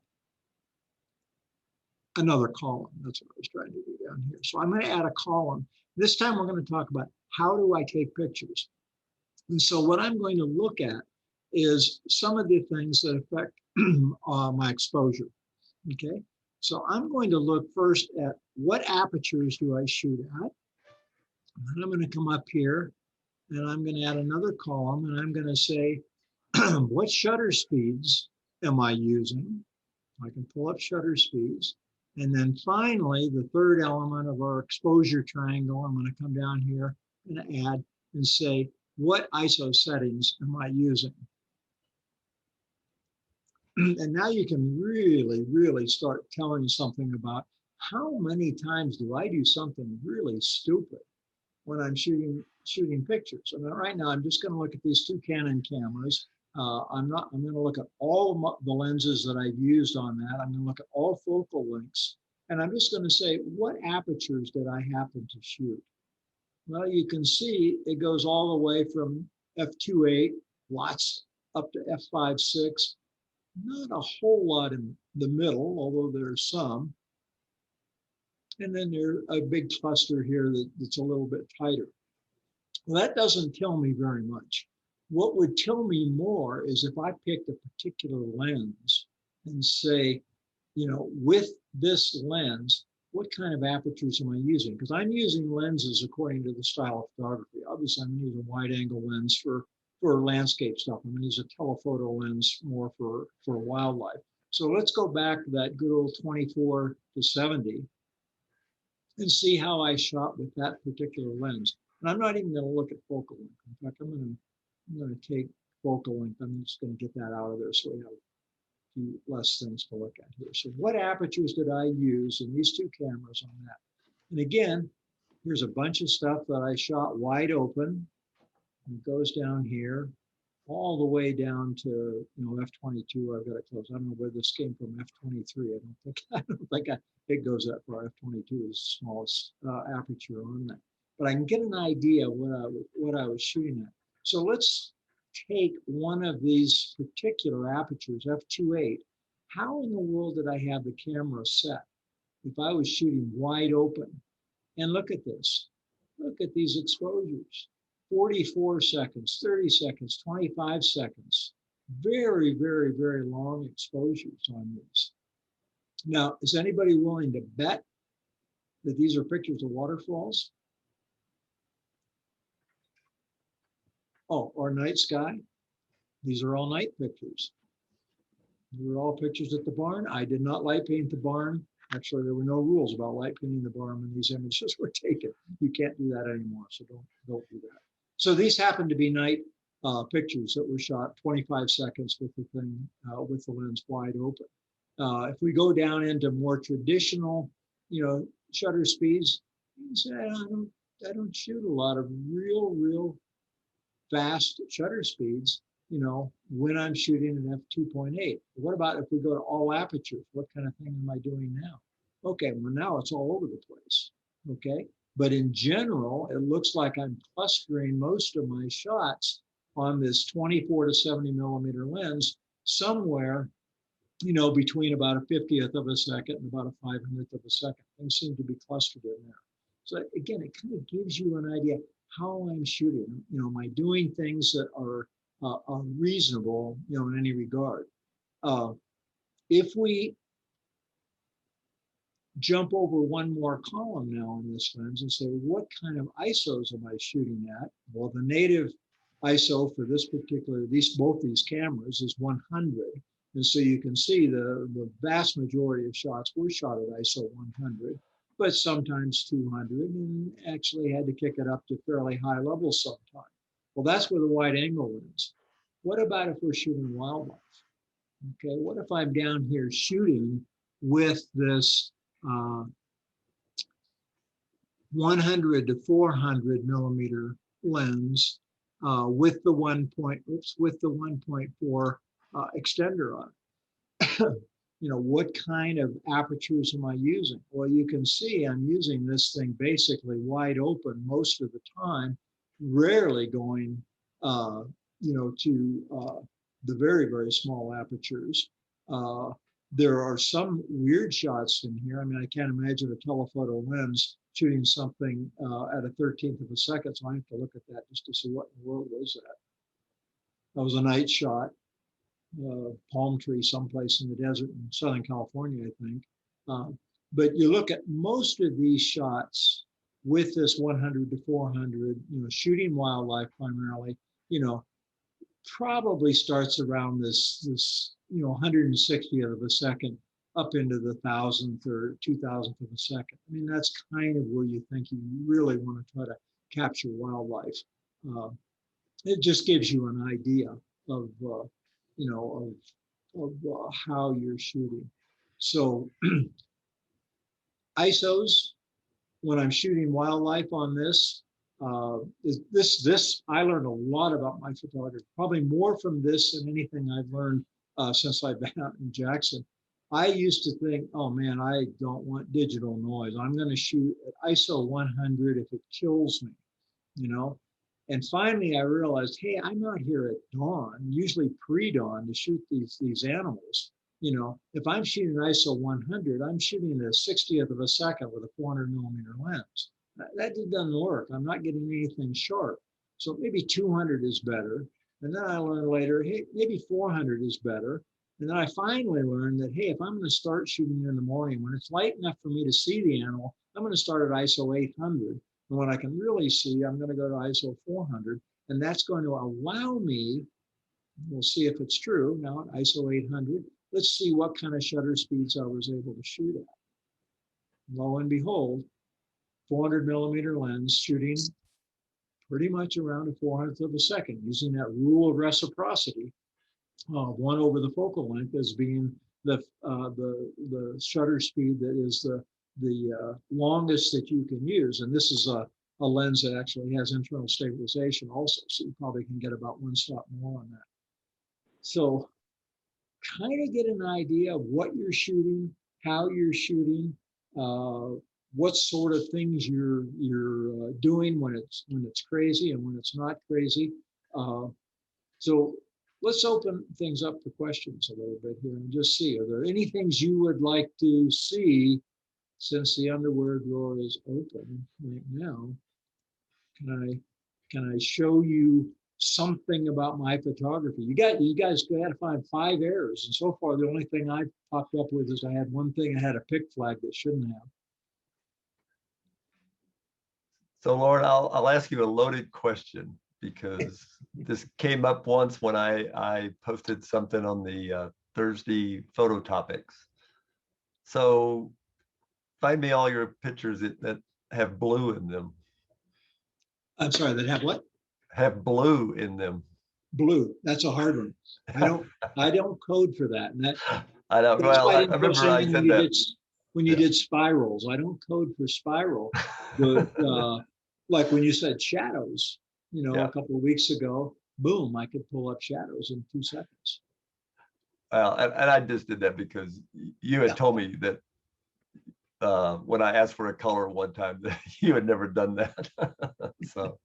another column. That's what I was trying to do down here. So I'm going to add a column. This time we're going to talk about, how do I take pictures? And so what I'm going to look at is some of the things that affect my exposure. Okay, so I'm going to look first at, what apertures do I shoot at? And then I'm going to come up here and I'm going to add another column, and I'm going to say, what shutter speeds am I using? I can pull up shutter speeds. And then finally, the third element of our exposure triangle, I'm going to come down here and add and say, what ISO settings am I using? And now you can really, really start telling something about, how many times do I do something really stupid when I'm shooting pictures? I mean, right now, I'm just going to look at these two Canon cameras. I'm going to look at all the lenses that I've used on that. I'm going to look at all focal lengths. And I'm just going to say, what apertures did I happen to shoot? Well, you can see it goes all the way from f2.8, lots, up to f5.6. Not a whole lot in the middle, although there's some. And then there's a big cluster here that's a little bit tighter. Well, that doesn't tell me very much. What would tell me more is if I picked a particular lens and say, you know, with this lens, what kind of apertures am I using? Because I'm using lenses according to the style of photography. Obviously, I'm using a wide angle lens for landscape stuff. I'm going to use a telephoto lens more for wildlife. So let's go back to that good old 24 to 70 and see how I shot with that particular lens. And I'm not even going to look at focal length. In fact, I'm going to take focal length. I'm just going to get that out of there so we have a few less things to look at here. So what apertures did I use in these two cameras on that? And again, here's a bunch of stuff that I shot wide open. And it goes down here all the way down to, f22. I've got it close. I don't know where this came from, f23. I don't think it goes that far. F22 is the smallest aperture on that. But I can get an idea what I was shooting at. So let's take one of these particular apertures, f2.8. How in the world did I have the camera set if I was shooting wide open? And look at this. Look at these exposures. 44 seconds, 30 seconds, 25 seconds. Very, very, very long exposures on these. Now, is anybody willing to bet that these are pictures of waterfalls? Oh, or night sky? These are all night pictures. These are all pictures at the barn. I did not light paint the barn. Actually, there were no rules about light painting the barn when these images were taken. You can't do that anymore, so don't do that. So these happen to be night pictures that were shot 25 seconds with the thing, with the lens wide open. If we go down into more traditional, shutter speeds, you can say, I don't shoot a lot of real fast shutter speeds, when I'm shooting an f2.8. What about if we go to all apertures? What kind of thing am I doing now? Okay, well, now it's all over the place, okay? But in general, it looks like I'm clustering most of my shots on this 24 to 70 millimeter lens somewhere, between about a 50th of a second and about a 500th of a second. Things seem to be clustered in there. So again, it kind of gives you an idea how I'm shooting. Am I doing things that are reasonable, in any regard? If we jump over one more column now on this lens and say, what kind of ISOs am I shooting at? Well, the native ISO for this particular, both these cameras is 100. And so you can see the vast majority of shots were shot at ISO 100, but sometimes 200, and actually had to kick it up to fairly high levels sometimes. Well, that's with a wide angle lens. What about if we're shooting wildlife? Okay, what if I'm down here shooting with this 100 to 400 millimeter lens with the 1.4 extender on it? What kind of apertures am I using? Well, you can see I'm using this thing basically wide open most of the time, rarely going, to the very, very small apertures. There are some weird shots in here. I mean, I can't imagine a telephoto lens shooting something at a 13th of a second, so I have to look at that just to see what in the world was that. That was a night shot, palm tree someplace in the desert in Southern California, I think. But you look at most of these shots with this 100 to 400, shooting wildlife primarily, probably starts around this 160th of a second up into the 1000th or 2000th of a second. I mean, that's kind of where you think you really want to try to capture wildlife. It just gives you an idea of, how you're shooting. So ISOs, when I'm shooting wildlife on this, I learned a lot about my photography, probably more from this than anything I've learned since I've been out in Jackson. I used to think, oh man, I don't want digital noise. I'm going to shoot at ISO 100 if it kills me, And finally I realized, hey, I'm not here at dawn, usually pre-dawn, to shoot these animals. If I'm shooting ISO 100, I'm shooting a 60th of a second with a 400 millimeter lens. That doesn't work. I'm not getting anything sharp. So maybe 200 is better. And then I learned later, hey, maybe 400 is better. And then I finally learned that, hey, if I'm going to start shooting in the morning, when it's light enough for me to see the animal, I'm going to start at ISO 800. And when I can really see, I'm going to go to ISO 400. And that's going to allow me, we'll see if it's true now at ISO 800. Let's see what kind of shutter speeds I was able to shoot at. Lo and behold, 400 millimeter lens shooting pretty much around a 400th of a second, using that rule of reciprocity, 1 over the focal length as being the shutter speed that is the longest that you can use. And this is a lens that actually has internal stabilization also, so you probably can get about 1 stop more on that. So kind of get an idea of what you're shooting, how you're shooting, what sort of things you're doing when it's crazy and when it's not crazy. So let's open things up for questions a little bit here and just see, are there any things you would like to see since the underwear drawer is open right now? Can I show you something about my photography? You guys got to find 5 errors, and so far the only thing I've popped up with is I had one thing, I had a pick flag that shouldn't have. So Lauren, I'll ask you a loaded question because this came up once when I posted something on the Thursday photo topics. So find me all your pictures that have blue in them. I'm sorry, that have what? Have blue in them. Blue. That's a hard one. I don't code for that. And that I know. Well, I remember I said that when you did spirals. I don't code for spiral, but like when you said shadows, a couple of weeks ago, boom, I could pull up shadows in 2 seconds. Well, and I just did that because you had told me that when I asked for a color one time that you had never done that. So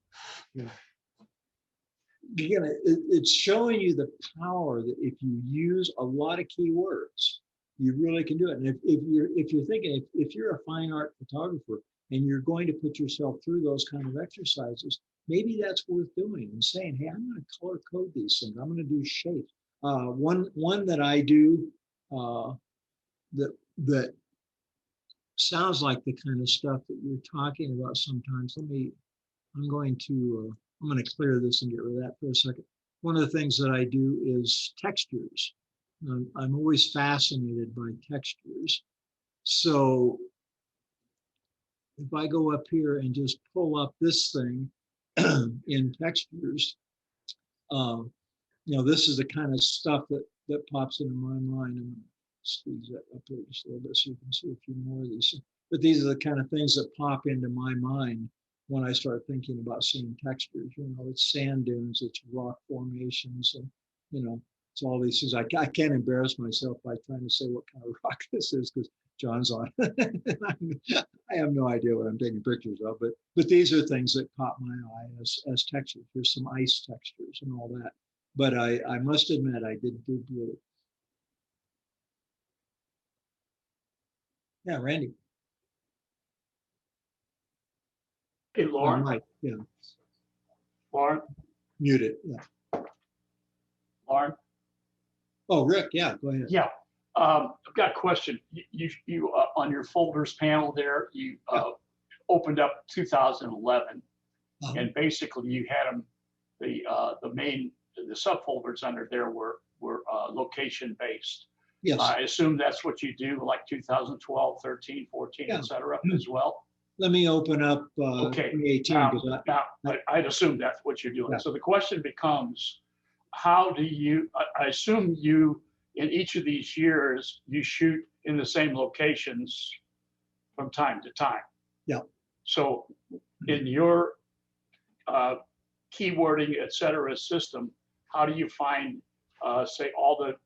again, it's showing you the power that if you use a lot of keywords, you really can do it. And if you're thinking, if you're a fine art photographer and you're going to put yourself through those kind of exercises, maybe that's worth doing and saying, hey, I'm going to color code these things. I'm going to do shape. One that I do that sounds like the kind of stuff that you're talking about sometimes. I'm going to clear this and get rid of that for a second. One of the things that I do is textures. I'm always fascinated by textures. So if I go up here and just pull up this thing in textures, this is the kind of stuff that pops into my mind. I'm going to squeeze that up there just a little bit so you can see a few more of these. But these are the kind of things that pop into my mind when I start thinking about seeing textures. It's sand dunes, it's rock formations, and it's all these things. I can't embarrass myself by trying to say what kind of rock this is because John's on. I have no idea what I'm taking pictures of, but these are things that caught my eye as textures. There's some ice textures and all that. But I must admit I did do blue. Yeah, Randy. Hey, Lauren. Mike, yeah. Lauren. Mute it. Yeah. Lauren. Oh, Rick. Yeah, go ahead. Yeah. I've got a question. You on your folders panel there, you opened up 2011, and basically you had them. The subfolders under there were location based. Yes. I assume that's what you do, like 2012, 13, 14, et cetera, as well. Let me open up 2018. I'd assume that's what you're doing. Yeah. So the question becomes, how do you, I assume you, in each of these years, you shoot in the same locations from time to time. Yeah. So in your keywording, et cetera, system, how do you find, say, all the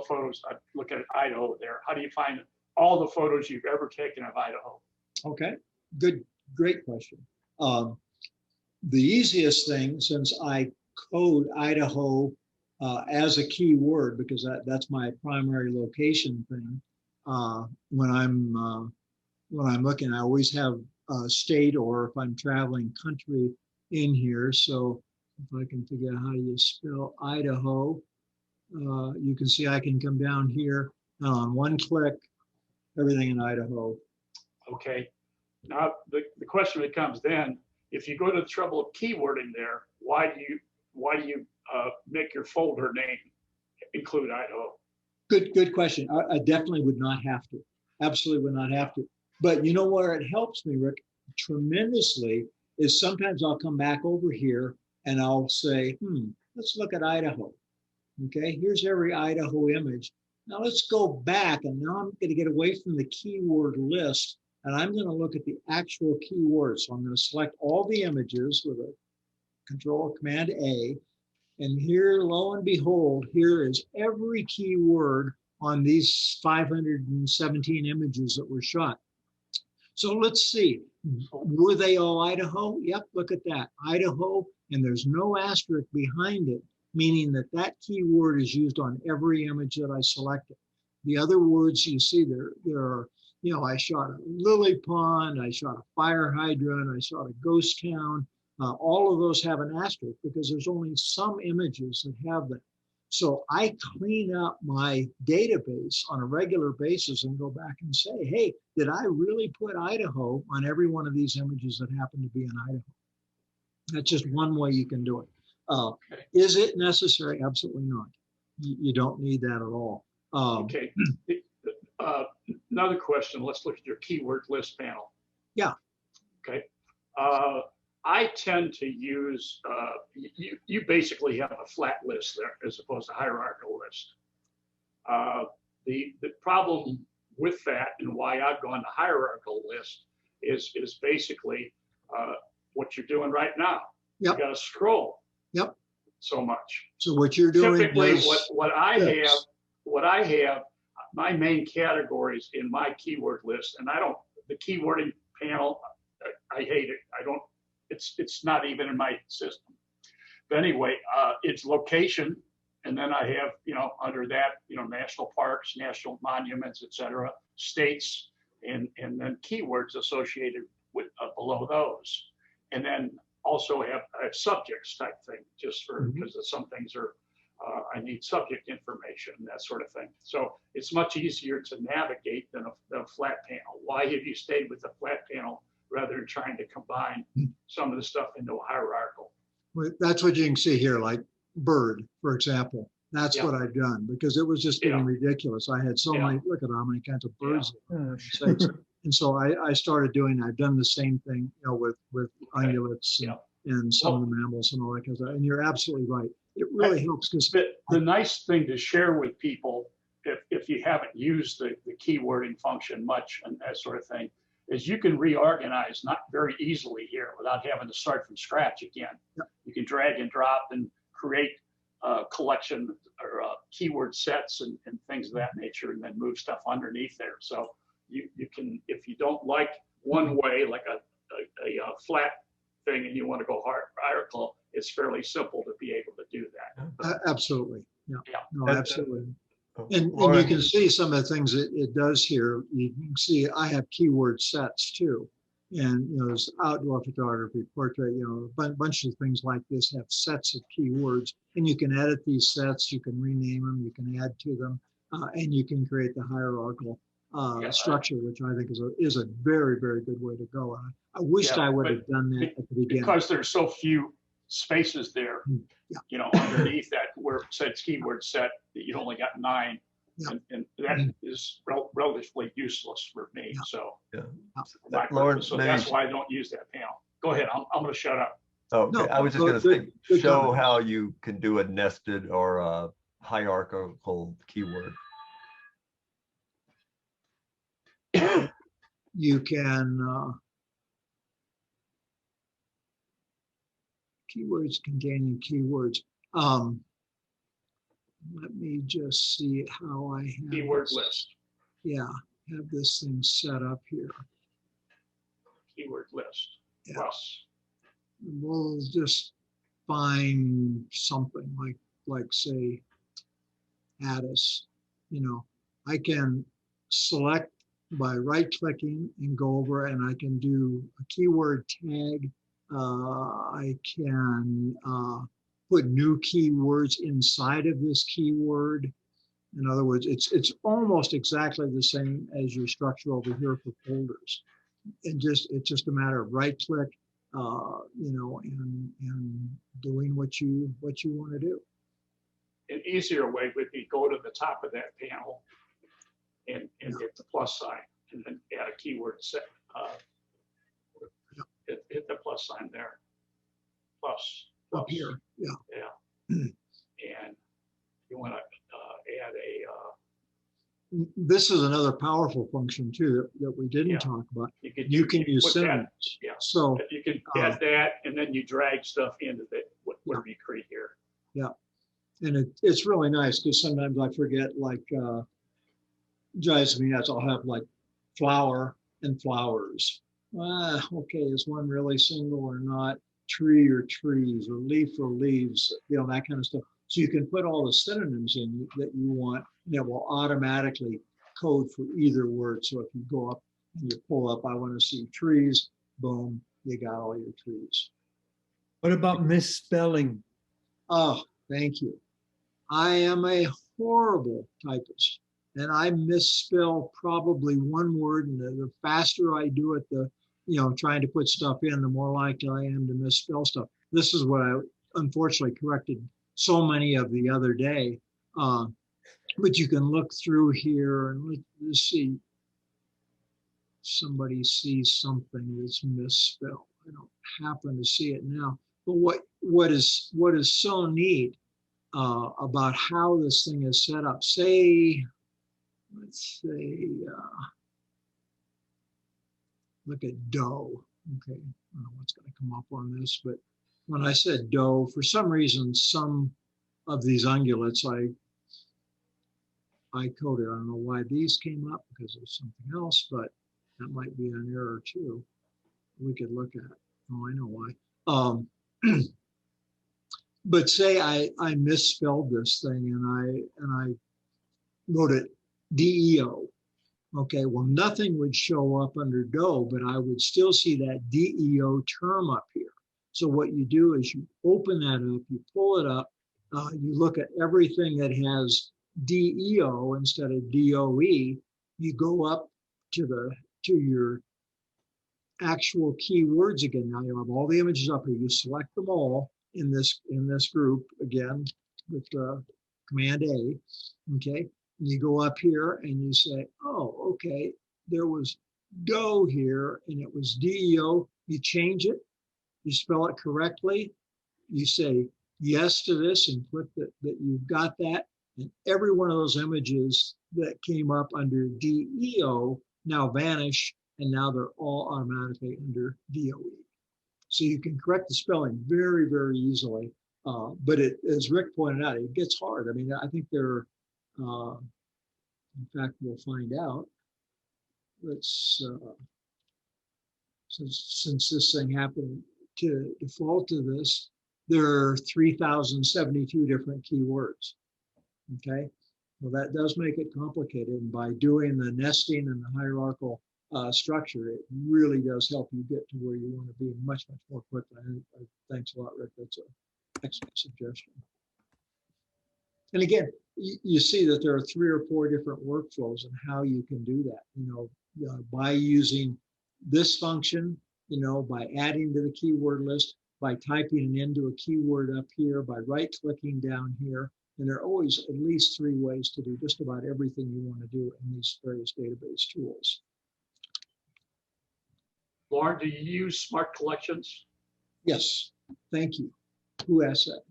photos? I look at Idaho there. How do you find all the photos you've ever taken of Idaho? Okay, great question. The easiest thing, since I code Idaho as a keyword, because that's my primary location thing. When I'm looking, I always have state, or if I'm traveling country in here. So if I can figure out how you spell Idaho, you can see I can come down here and on one click, everything in Idaho. Okay. Now, the question becomes then, if you go to the trouble of keywording there, why do you make your folder name include Idaho? Good question. I definitely would not have to. Absolutely would not have to. But you know where it helps me, Rick, tremendously is sometimes I'll come back over here and I'll say, let's look at Idaho. Okay, here's every Idaho image. Now let's go back, and now I'm going to get away from the keyword list, and I'm going to look at the actual keywords. So I'm going to select all the images with a Command A, and here, lo and behold, here is every keyword on these 517 images that were shot. So let's see, were they all Idaho? Yep, look at that, Idaho, and there's no asterisk behind it, meaning that that keyword is used on every image that I selected. The other words you see there are, you know, I shot a lily pond, I shot a fire hydrant, I shot a ghost town. All of those have an asterisk because there's only some images that have that. So I clean up my database on a regular basis and go back and say, hey, did I really put Idaho on every one of these images that happen to be in Idaho? That's just one way you can do it. Is it necessary? Absolutely not. You don't need that at all. Okay. Another question. Let's look at your keyword list panel. Yeah. Okay. I tend to use, you basically have a flat list there as opposed to hierarchical list. The problem with that and why I've gone to hierarchical list is basically what you're doing right now. Yep. You got to scroll. Yep. So much. So what you're doing typically is what I have, my main categories in my keyword list, and the keywording panel, I hate it. It's not even in my system. But anyway, it's location, and then I have, under that, national parks, national monuments, etc., states, and then keywords associated with below those, and then also have subjects type thing, just for because some things are I need subject information, that sort of thing. So it's much easier to navigate than a flat panel. Why have you stayed with the flat panel rather than trying to combine some of the stuff into a hierarchical? Well, that's what you can see here, like bird, for example. That's what I've done because it was just getting ridiculous. I had so many, look at how many kinds of birds. And so I started doing, I've done the same thing, with ungulates and some of the mammals and all that kind of stuff. And you're absolutely right. It really helps because the nice thing to share with people, if you haven't used the keywording function much and that sort of thing, is you can reorganize not very easily here without having to start from scratch again. You can drag and drop and create a collection or keyword sets and things of that nature, and then move stuff underneath there. So you can, if you don't like one way, like a flat thing, and you want to go hierarchical, it's fairly simple to be able to do that. Absolutely. Yeah. No, And, absolutely. And you can see some of the things it does here. You can see I have keyword sets too. And there's outdoor photography, portrait, a bunch of things like this have sets of keywords, and you can edit these sets, you can rename them, you can add to them, and you can create the hierarchical structure, which I think is a very, very good way to go. I wished I would have done that at the beginning. Because there's so few spaces there, underneath that where it says keyword set, that you only got 9. And that is relatively useless for me. So, Lauren, so that's why I don't use that panel. Go ahead. I'm going to shut up. Okay, no, I was just going to say, show how you can do a nested or a hierarchical keyword. You can keywords containing keywords. Let me just see how I have keyword list. Yeah, have this thing set up here. Keyword list. Yes. We'll just find something like say Addis. I can select by right-clicking and go over, and I can do a keyword tag. I can put new keywords inside of this keyword. In other words, it's almost exactly the same as your structure over here for folders. It's just a matter of right click, you know, and doing what you want to do. An easier way would be go to the top of that panel and hit the plus sign and then add a keyword set. Hit the plus sign there. Plus. Up here, yeah. Yeah. And you want to add a. This is another powerful function too that we didn't Yeah. talk about. You can use put that- synonyms. Yeah. So You can add that, and then you drag stuff into whatever you create here. and it's really nice because sometimes I forget, like drives me nuts. I'll have like flower and flowers. Okay, is one really single or not? Tree or trees, or leaf or leaves, you know, that kind of stuff. So you can put all the synonyms in that you want, and it will automatically code for either word. So if you go up and you pull up, I want to see trees, boom, you got all your trees. What about misspelling? Oh, thank you. I am a horrible typist, and I misspell probably one word, and the faster I do it, the, you know, trying to put stuff in, the more likely I am to misspell stuff. This is what I unfortunately corrected so many of the other day. But you can look through here and let's see. Somebody sees something that's misspelled. I don't happen to see it now. But what is so neat about how this thing is set up? Say, let's say, look at dough. Okay, I don't know what's going to come up on this, but when I said dough, for some reason, some of these ungulates I coded. I don't know why these came up because of something else, but that might be an error too. We could look at. Oh, I know why. But say I misspelled this thing and I wrote it DEO. Okay, well, nothing would show up under dough, but I would still see that DEO term up here. So what you do is you open that up, you pull it up, you look at everything that has DEO instead of DOE, you go up to your actual keywords again. Now you have all the images up here. You select them all in this group again with Command A, okay? You go up here and you say, oh, okay, there was dough here and it was DEO. You change it, you spell it correctly, you say yes to this and click that you've got that. And every one of those images that came up under DEO now vanish, and now they're all automatically under DOE. So you can correct the spelling very, very easily. But as Rick pointed out, it gets hard. I mean, I think there are, in fact, we'll find out. Let's, since this thing happened to default to this, there are 3,072 different keywords. Okay, well, that does make it complicated. And by doing the nesting and the hierarchical structure, it really does help you get to where you want to be much, much more quickly. Thanks a lot, Rick. That's an excellent suggestion. And again, you see that there are 3 or 4 different workflows and how you can do that. You know, by using this function, you know, by adding to the keyword list, by typing it into a keyword up here, by right-clicking down here. And there are always at least 3 ways to do just about everything you want to do in these various database tools. Lauren, do you use smart collections? Yes, thank you. Who asked that?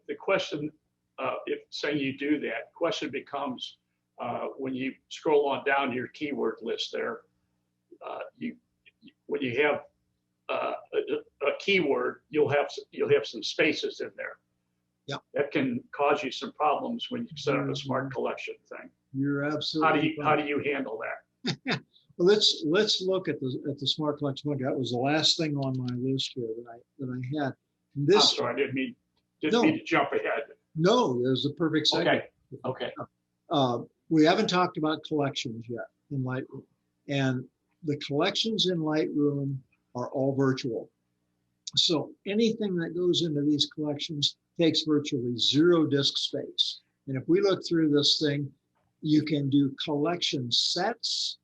The question, if saying you do that, question becomes when you scroll on down your keyword list there, when you have a keyword, you'll have some spaces in there. Yeah, that can cause you some problems when you set up a smart collection thing. You're absolutely How do you handle that? Well, let's look at the smart collection function. That was the last thing on my list here that I had. I'm sorry, I didn't mean to jump ahead. No, it was the perfect segue. Okay. We haven't talked about collections yet in Lightroom, and the collections in Lightroom are all virtual. So anything that goes into these collections takes virtually 0 disk space. And if we look through this thing, you can do collection sets.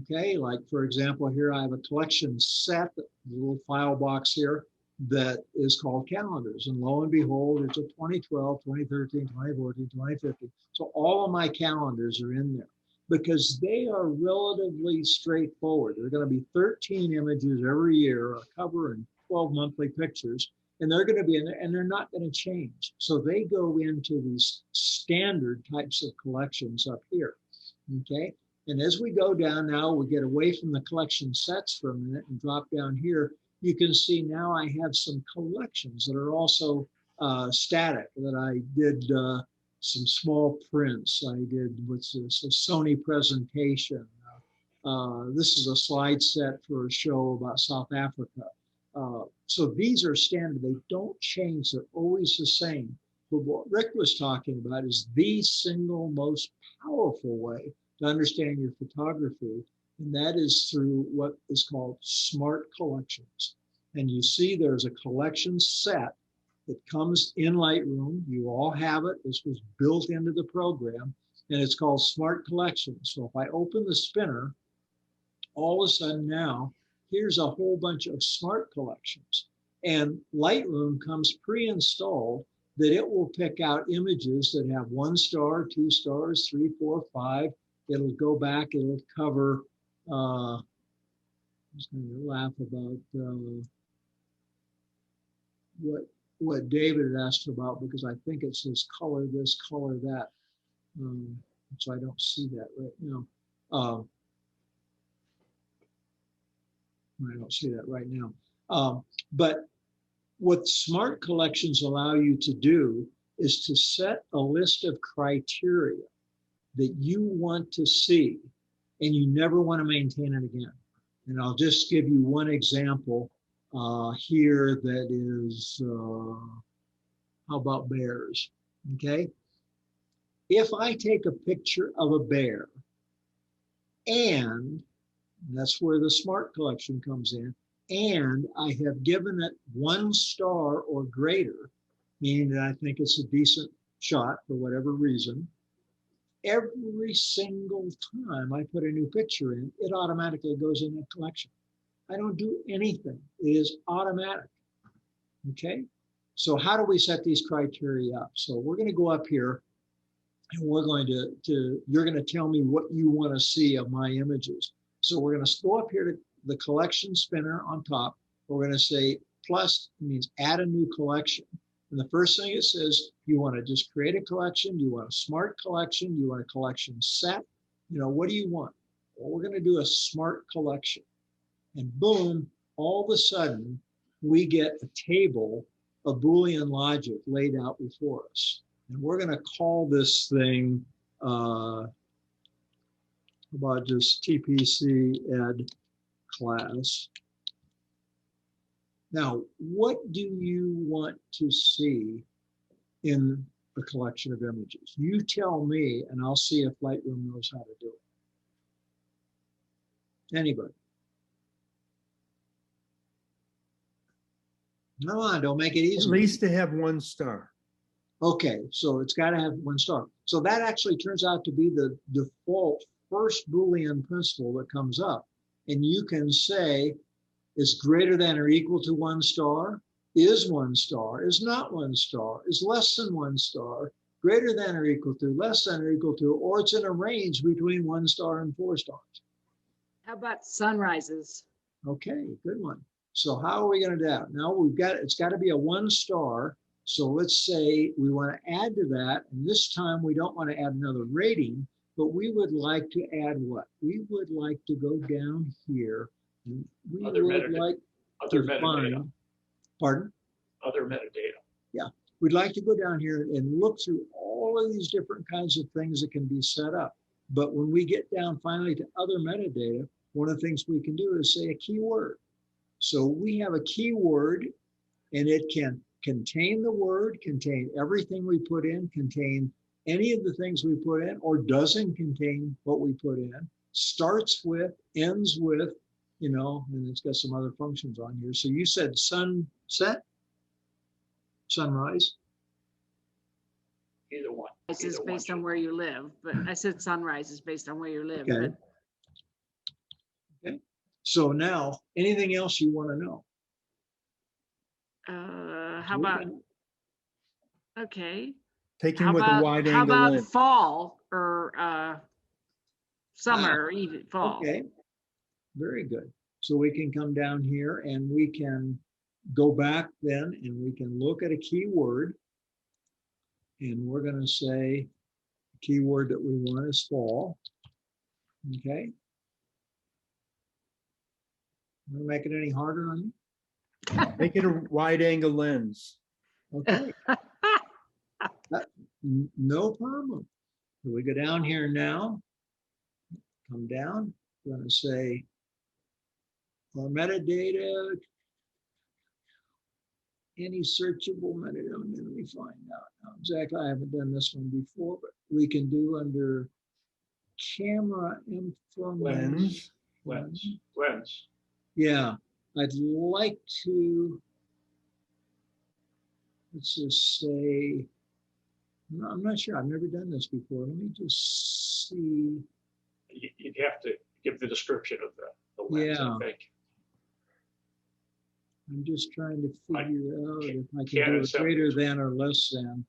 Okay, like for example, here I have a collection set, a little file box here that is called calendars. And lo and behold, it's a 2012, 2013, 2014, 2015. So all of my calendars are in there because they are relatively straightforward. There are going to be 13 images every year, a cover and 12 monthly pictures, and they're going to be in there and they're not going to change. So they go into these standard types of collections up here. Okay. And as we go down now, we get away from the collection sets for a minute and drop down here. You can see now I have some collections that are also static, that I did some small prints. I did what's this, a Sony presentation. This is a slide set for a show about South Africa. So these are standard, they don't change, they're always the same. But what Rick was talking about is the single most powerful way to understand your photography, and that is through what is called smart collections. And you see there's a collection set that comes in Lightroom. You all have it. This was built into the program, and it's called smart collections. So if I open the spinner, all of a sudden now, here's a whole bunch of smart collections. And Lightroom comes pre-installed that it will pick out images that have 1 star, 2 stars, 3, 4, 5. It'll go back, it'll cover, I'm just going to laugh about what David had asked about, because I think it says color this, color that. So I don't see that right now. I don't see that right now. But what smart collections allow you to do is to set a list of criteria that you want to see, and you never want to maintain it again. And I'll just give you one example here that is, how about bears? Okay. If I take a picture of a bear, and that's where the smart collection comes in, and I have given it 1 star or greater, meaning that I think it's a decent shot for whatever reason, every single time I put a new picture in, it automatically goes in the collection. I don't do anything. It is automatic. Okay. So how do we set these criteria up? So we're going to go up here and we're going to you're going to tell me what you want to see of my images. So we're going to go up here to the collection spinner on top. We're going to say plus means add a new collection. And the first thing it says, you want to just create a collection, you want a smart collection, you want a collection set, what do you want? Well, we're going to do a smart collection. And boom, all of a sudden, we get a table of Boolean logic laid out before us. And we're going to call this thing, about just TPC ed class. Now, what do you want to see in the collection of images? You tell me, and I'll see if Lightroom knows how to do it. Anybody? Come on, don't make it easy. At least to have 1 star. Okay, so it's got to have 1 star. So that actually turns out to be the default first Boolean principle that comes up. And you can say, is greater than or equal to 1 star, is 1 star, is not 1 star, is less than 1 star, greater than or equal to, less than or equal to, or it's in a range between 1 star and 4 stars. How about sunrises? Okay, good one. So how are we going to do that? Now it's got to be a 1 star. So let's say we want to add to that, and this time we don't want to add another rating, but we would like to add what? We would like to go down here. We Other would like Other to metadata. find, pardon? Other metadata. Yeah, we'd like to go down here and look through all of these different kinds of things that can be set up. But when we get down finally to other metadata, one of the things we can do is say a keyword. So we have a keyword, and it can contain the word, contain everything we put in, contain any of the things we put in, or doesn't contain what we put in, starts with, ends with, you know, and it's got some other functions on here. So you said sunset, sunrise. Either one. This Either is one based on should- where you live, but I said sunrise is based on where you live. Okay. Okay. So now, anything else you want to know? But, how We about, can- okay. Taking How with a about, wide how angle about lens. fall or summer or even fall? Okay, very good. So we can come down here and we can go back then and we can look at a keyword. And we're going to say the keyword that we want is fall. Okay. Want to make it any harder on you? Make it a wide angle lens. Okay. No problem. So we go down here now, come down, we're going to say our metadata, any searchable metadata. Let me find out now exactly. I haven't done this one before, but we can do under camera information. Lens. Yeah, I'd like to, let's just say, no, I'm not sure. I've never done this before. Let me just see. You'd have to give the description of the lens, Yeah. I think. I'm just trying to I figure out if I can can't do it accept greater it. than or less than.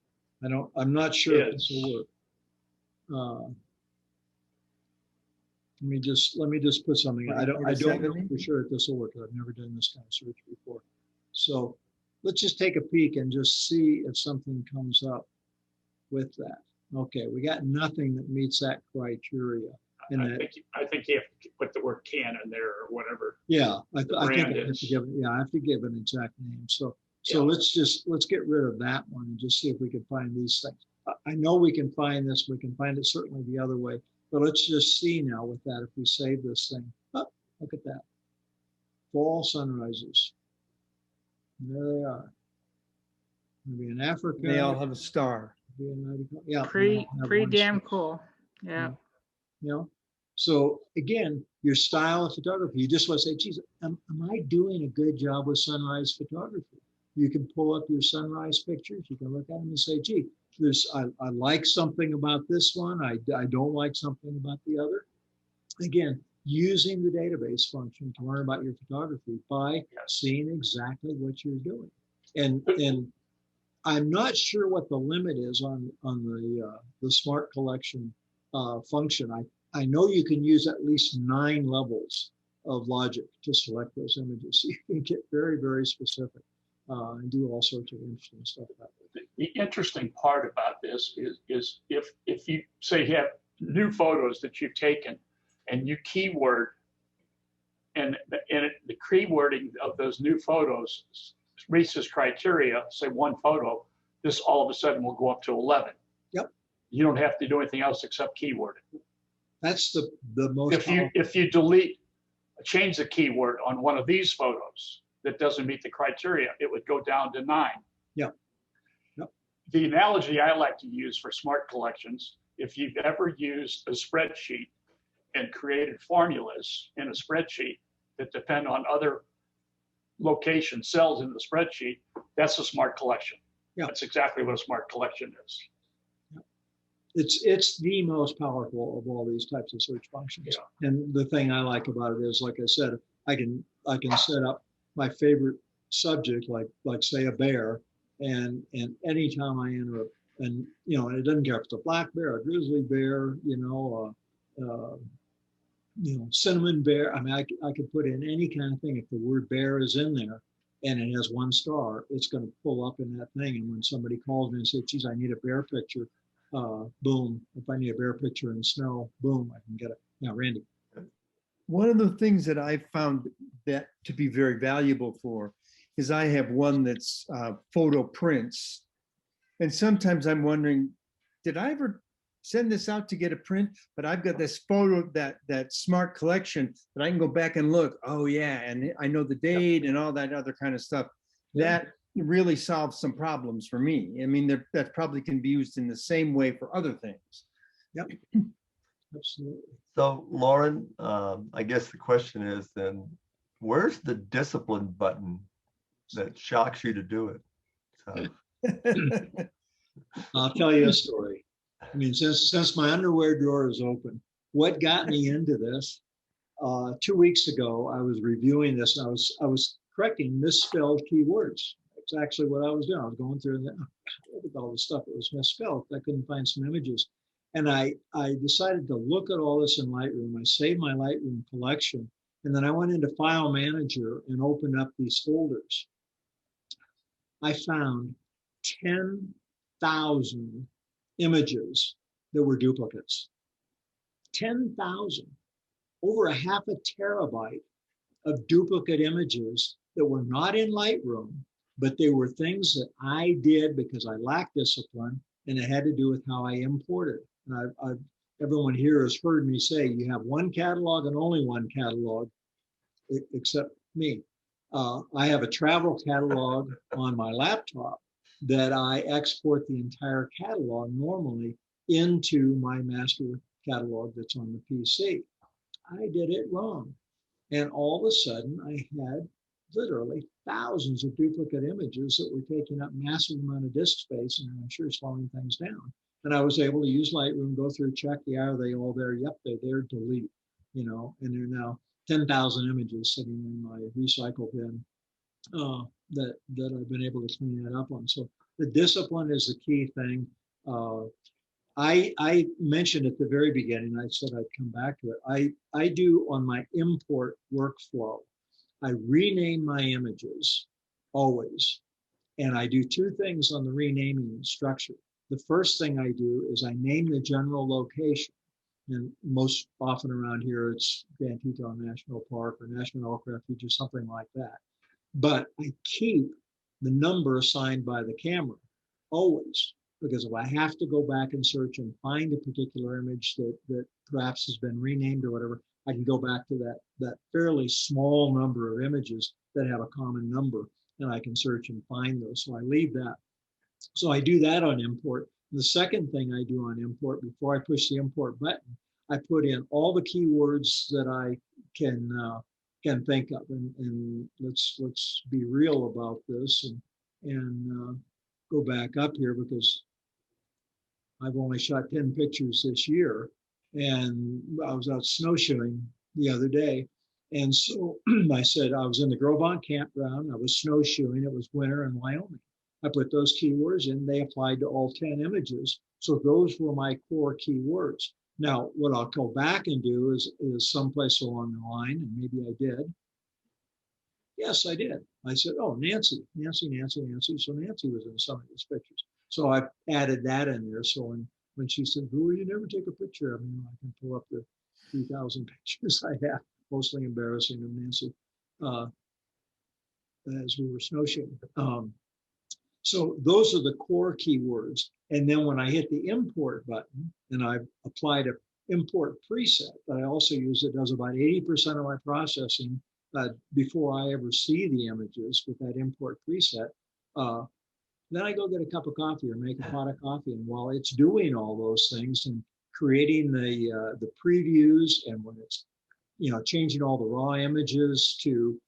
I'm not sure if this will work. Let me just put something. I don't know 40-70? for sure if this will work. I've never done this kind of search before. So let's just take a peek and just see if something comes up with that. Okay, we got nothing that meets that criteria. And I think you have to put the word can in there or whatever. yeah, I think I brand have to is. give it, yeah, I have to give an exact name. So Yeah. let's get rid of that one and just see if we can find these things. I know we can find this, we can find it certainly the other way, but let's just see now with that if we save this thing. Oh, look at that. Fall sunrises. There they are. Maybe in Africa. They all have a star. Yeah. Pretty they have one damn star. cool. Yeah. You know, so again, your style of photography, you just want to say, geez, am I doing a good job with sunrise photography? You can pull up your sunrise pictures. You can look at them and say, gee, I like something about this one. I don't like something about the other. Again, using the database function to learn about your photography by seeing exactly what you're doing. And I'm not sure what the limit is on the smart collection function. I know you can use at least 9 levels of logic to select those images. So you can get very, very specific and do all sorts of interesting stuff that way. The interesting part about this is if you say you have new photos that you've taken and you keyword and the keywording of those new photos meets this criteria, say one photo, this all of a sudden will go up to 11. Yep. You don't have to do anything else except keyword. That's the most If you change the keyword on one of these photos that doesn't meet the criteria, it would go down to 9. Yeah. Yep. The analogy I like to use for smart collections, if you've ever used a spreadsheet and created formulas in a spreadsheet that depend on other location cells in the spreadsheet, that's a smart collection. Yeah. That's exactly what a smart collection is. It's the most powerful of all these types of search functions. Yeah. And the thing I like about it is, like I said, I can set up my favorite subject, like say a bear, and anytime I enter and and it doesn't care if it's a black bear, a grizzly bear, cinnamon bear. I mean, I could put in any kind of thing. If the word bear is in there and it has 1 star, it's going to pull up in that thing. And when somebody calls me and says, geez, I need a bear picture, boom. If I need a bear picture in snow, boom, I can get it. Now, Randy. One of the things that I found that to be very valuable for is I have one that's photo prints. And sometimes I'm wondering, did I ever send this out to get a print? But I've got this photo, that smart collection that I can go back and look. Oh yeah, and I know the date and all that other kind of stuff. That really solves some problems for me. I mean, that probably can be used in the same way for other things. Yep. Absolutely. So Lauren, I guess the question is then, where's the discipline button that shocks you to do it? So, I'll tell you a story. I mean, since my underwear drawer is open, what got me into this? 2 weeks ago, I was reviewing this. And I was correcting misspelled keywords. That's actually what I was doing. I was going through and look at all the stuff that was misspelled. I couldn't find some images, and I decided to look at all this in Lightroom. I saved my Lightroom collection, and then I went into File Manager and opened up these folders. I found 10,000 images that were duplicates. 10,000, over a half a terabyte of duplicate images that were not in Lightroom, but they were things that I did because I lacked discipline, and it had to do with how I imported. And everyone here has heard me say you have one catalog and only one catalog, except me. I have a travel catalog on my laptop that I export the entire catalog normally into my master catalog that's on the PC. I did it wrong. And all of a sudden I had literally thousands of duplicate images that were taking up massive amount of disk space, and I'm sure slowing things down. And I was able to use Lightroom, go through, check, yeah, are they all there? Yep, they're there, delete, you know, and there are now 10,000 images sitting in my recycle bin that I've been able to clean that up on. So the discipline is the key thing. I mentioned at the very beginning, I said I'd come back to it. I do on my import workflow, I rename my images always. And I do two things on the renaming structure. The first thing I do is I name the general location. And most often around here, it's Grand Teton National Park or National Elk Refuge or something like that. But I keep the number assigned by the camera always, because if I have to go back and search and find a particular image that perhaps has been renamed or whatever, I can go back to that fairly small number of images that have a common number, and I can search and find those. So I leave that. So I do that on import. And the second thing I do on import, before I push the import button, I put in all the keywords that I can think of. And let's be real about this and go back up here, because I've only shot 10 pictures this year, and I was out snowshoeing the other day. And so I said, I was in the Grovont campground, I was snowshoeing, it was winter in Wyoming. I put those keywords in, they applied to all 10 images. So those were my core keywords. Now, what I'll go back and do is someplace along the line, and maybe I did. Yes, I did. I said, oh, Nancy. So Nancy was in some of these pictures. So I added that in there. So when she said, "Who you never take a picture of me," I can pull up the 3,000 pictures I have, mostly embarrassing of Nancy, as we were snowshoeing. So those are the core keywords. And then when I hit the import button, and I've applied an import preset that I also use that does about 80% of my processing before I ever see the images with that import preset, then I go get a cup of coffee or make a pot of coffee. And while it's doing all those things and creating the previews, and when it's changing all the raw images to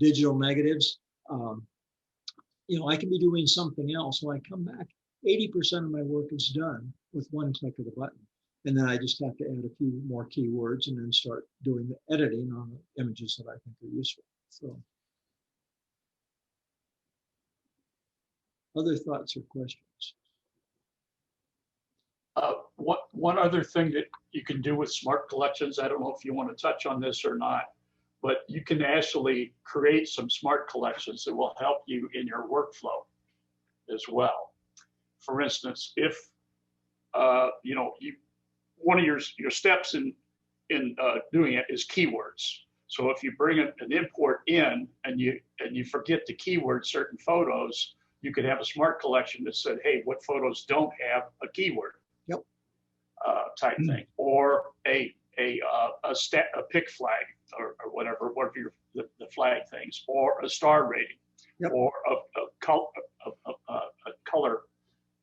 digital negatives, I can be doing something else. When I come back, 80% of my work is done with one click of the button. And then I just have to add a few more keywords and then start doing the editing on the images that I think are useful. So, other thoughts or questions? One other thing that you can do with smart collections, I don't know if you want to touch on this or not, but you can actually create some smart collections that will help you in your workflow as well. For instance, if one of your steps in doing it is keywords. So if you bring an import in and you forget to keyword certain photos, you could have a smart collection that said, "Hey, what photos don't have a keyword?" Yep. Type thing, or a pick flag or whatever the flag things, or a star rating, yep, or a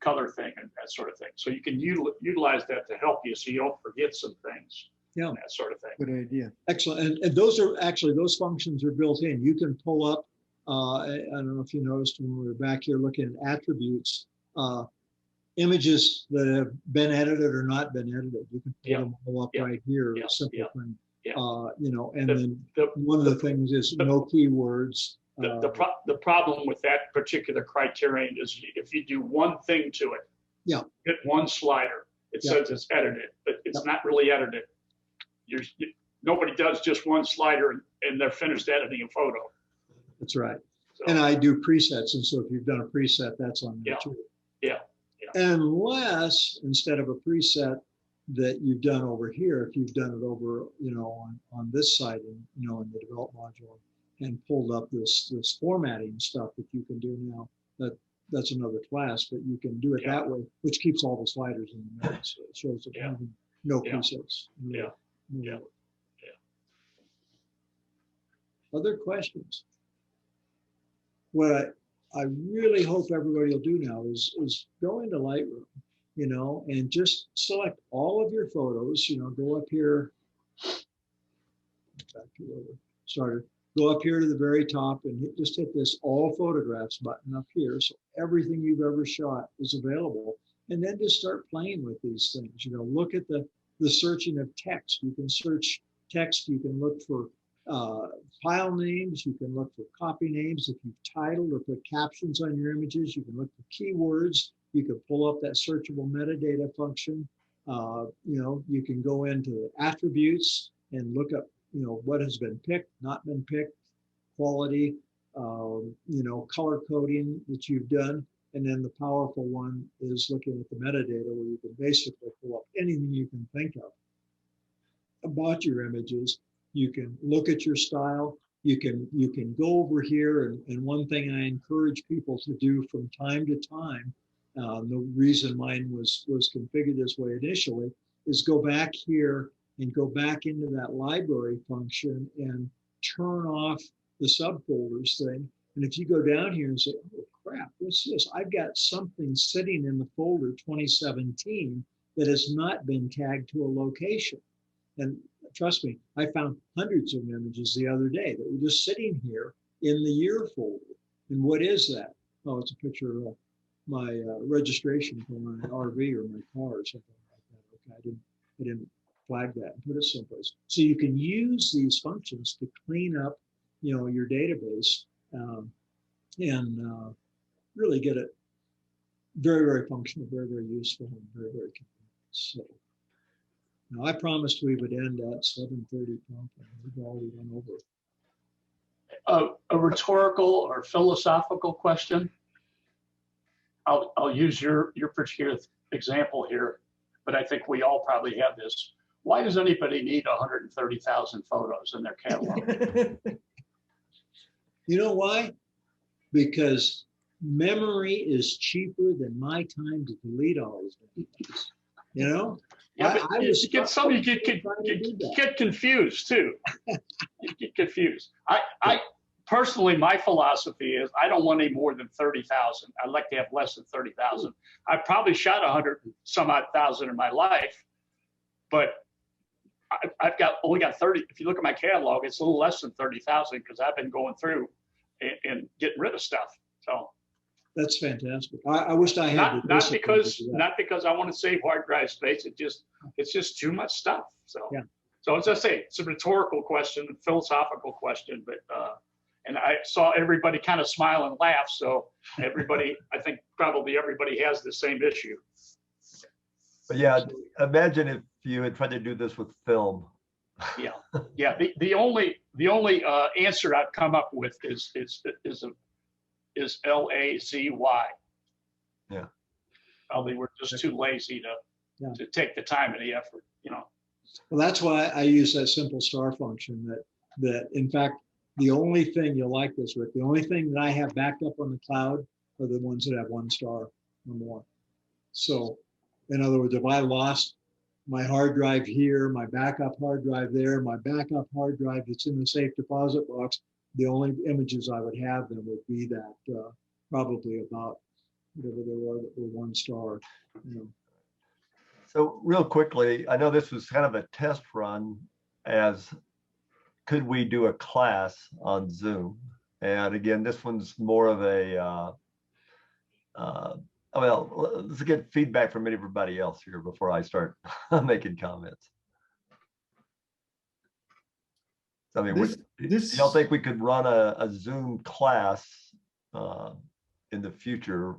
color thing and that sort of thing. So you can utilize that to help you so you don't forget some things, yeah, and that sort of thing. Good idea. Excellent. And those are actually, those functions are built in. You can pull up, I don't know if you noticed when we were back here looking at attributes, images that have been edited or not been edited. You can pull them all up right here. Simple thing. You know, and then one of the things is no keywords. The problem with that particular criterion is if you do one thing to it, hit one slider, it says it's edited, but it's not really edited. Nobody does just one slider and they're finished editing a photo. That's right. So, and I do presets, and so if you've done a preset, that's on there too. Unless instead of a preset that you've done over here, if you've done it over, you know, on this side, and you know, in the develop module, and pulled up this formatting stuff that you can do now, that's another class, but you can do it that way, which keeps all the sliders in the middle, so it shows that no presets. Other questions? What I really hope everybody will do now is go into Lightroom, you know, and just select all of your photos, you know, go up here, back to where we started, go up here to the very top and just hit this all photographs button up here. So everything you've ever shot is available. And then just start playing with these things, you know, look at the searching of text. You can search text, you can look for file names, you can look for copy names. If you've titled or put captions on your images, you can look for keywords. You can pull up that searchable metadata function. You know, you can go into attributes and look up, you know, what has been picked, not been picked, quality, you know, color coding that you've done. And then the powerful one is looking at the metadata, where you can basically pull up anything you can think of about your images. You can look at your style. You can go over here, and one thing I encourage people to do from time to time, the reason mine was configured this way initially, is go back here and go back into that library function and turn off the subfolders thing. And if you go down here and say, oh crap, what's this? I've got something sitting in the folder 2017 that has not been tagged to a location. And trust me, I found hundreds of images the other day that were just sitting here in the year folder. And what is that? Oh, it's a picture of my registration for my RV or my car or something like that. Okay, I didn't flag that and put it someplace. So you can use these functions to clean up, you know, your database and really get it very, very functional, very, very useful, and very, very convenient. So. Now, I promised we would end at 7:30 prompt, and we've already run over. A rhetorical or philosophical question. I'll use your particular example here, but I think we all probably have this. Why does anybody need 130,000 photos in their catalog? You know why? Because memory is cheaper than my time to delete all these things. You know? Yeah, but you get confused too. You get confused. I personally, my philosophy is I don't want any more than 30,000. I'd like to have less than 30,000. I've probably shot 100 some odd thousand in my life, but I've only got 30. If you look at my catalog, it's a little less than 30,000 because I've been going through and getting rid of stuff. So. That's fantastic. I wished I had not because I want to save hard drive space. It's just too much stuff. So so as I say, it's a rhetorical question, a philosophical question, but and I saw everybody kind of smile and laugh. So everybody, I think probably everybody has the same issue. But yeah, imagine if you had tried to do this with film. Yeah. The only answer I've come up with is LAZY. Yeah. Probably we're just too lazy to take the time and the effort, you know. Well, that's why I use that simple star function that in fact, the only thing you'll like this with, the only thing that I have backed up on the cloud are the ones that have 1 star or more. So in other words, if I lost my hard drive here, my backup hard drive there, my backup hard drive that's in the safe deposit box, the only images I would have then would be that probably about whatever they were that were 1 star. You know. So real quickly, I know this was kind of a test run, as could we do a class on Zoom? And again, this one's more of a, well, let's get feedback from everybody else here before I start making comments. I mean, y'all think we could run a Zoom class in the future?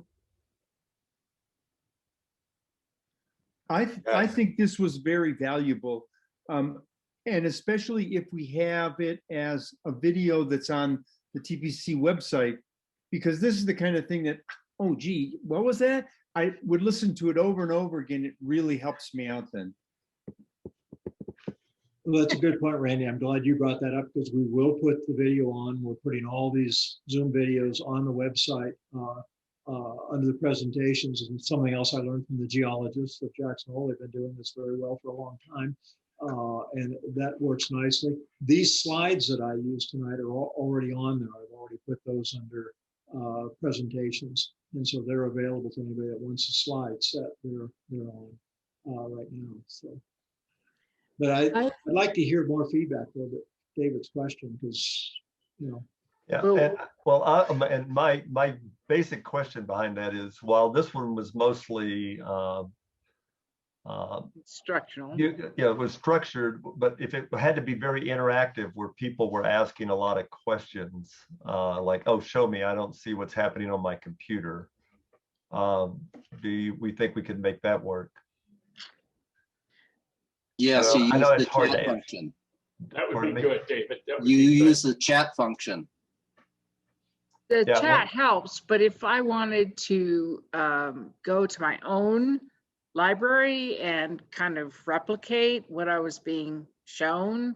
I think this was very valuable. And especially if we have it as a video that's on the TPC website, because this is the kind of thing that, oh, gee, what was that? I would listen to it over and over again. It really helps me out then. Well, that's a good point, Randy. I'm glad you brought that up because we will put the video on. We're putting all these Zoom videos on the website under the presentations, and something else I learned from the geologists of Jackson Hole. They've been doing this very well for a long time, and that works nicely. These slides that I used tonight are already on there. I've already put those under presentations, and so they're available to anybody that wants a slide set. They're on right now. So. But I'd like to hear more feedback with David's question because, you know. Yeah, and my basic question behind that is, while this one was mostly Instructional. it was structured, but if it had to be very interactive where people were asking a lot of questions, like, oh, show me, I don't see what's happening on my computer. We think we could make that work? Yes, you use the chat function. That would be good, David. You use the chat function. The chat helps, but if I wanted to go to my own library and kind of replicate what I was being shown,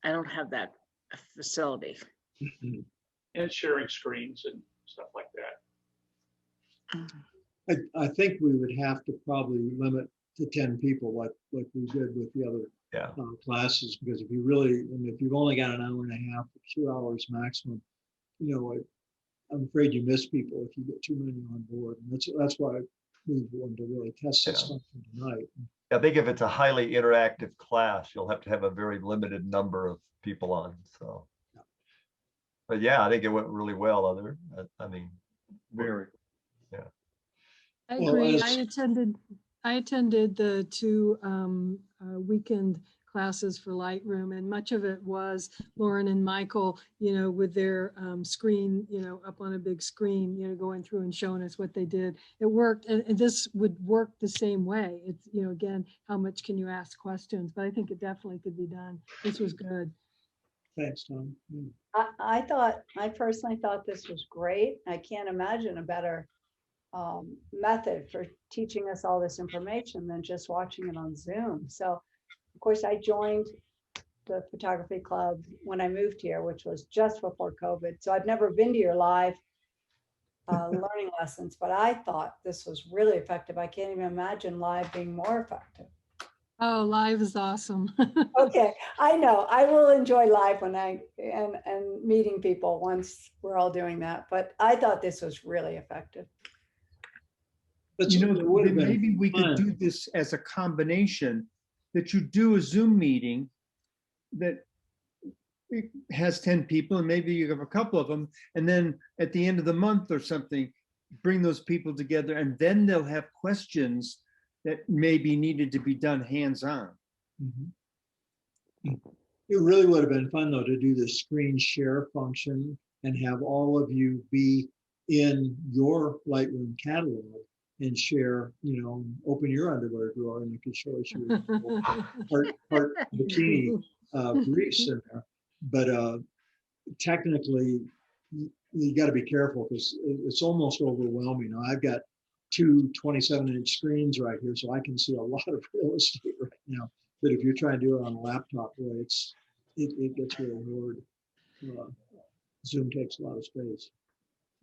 I don't have that facility. And sharing screens and stuff like that. I think we would have to probably limit to 10 people like we did with the other classes, because if you really, and if you've only got an hour and a half, 2 hours maximum, you know, I'm afraid you miss people if you get too many on board. And that's why we wanted to really test this function tonight. I think if it's a highly interactive class, you'll have to have a very limited number of people on. So, but yeah, I think it went really well. I mean, very. Yeah. I agree. I attended the 2 weekend classes for Lightroom, and much of it was Lauren and Michael, you know, with their screen, you know, up on a big screen, you know, going through and showing us what they did. It worked, and this would work the same way. It's, you know, again, how much can you ask questions? But I think it definitely could be done. This was good. Thanks, Tom. I personally thought this was great. I can't imagine a better method for teaching us all this information than just watching it on Zoom. So, of course, I joined the photography club when I moved here, which was just before COVID. So I've never been to your live learning lessons, but I thought this was really effective. I can't even imagine live being more effective. Oh, live is awesome. Okay, I know. I will enjoy live when and meeting people once we're all doing that. But I thought this was really effective. But you know, maybe we could do this as a combination, that you do a Zoom meeting that has 10 people, and maybe you have a couple of them, and then at the end of the month or something, bring those people together, and then they'll have questions that may be needed to be done hands-on. Mm-hmm. It really would have been fun, though, to do the screen share function and have all of you be in your Lightroom catalog and share, you know, open your underwear drawer and you could show us your part bikini briefs in there. But technically, you got to be careful because it's almost overwhelming. Now, I've got 2 27-inch screens right here, so I can see a lot of real estate right now. But if you're trying to do it on a laptop, boy, it gets really hard. Zoom takes a lot of space.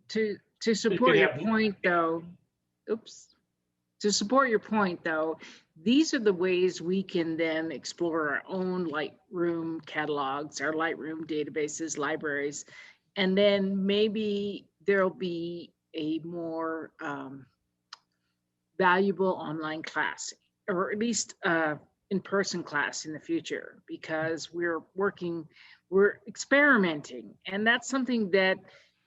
To support your point, though, to support your point, though, these are the ways we can then explore our own Lightroom catalogs, our Lightroom databases, libraries, and then maybe there'll be a more valuable online class, or at least in-person class in the future, because we're experimenting. And that's something that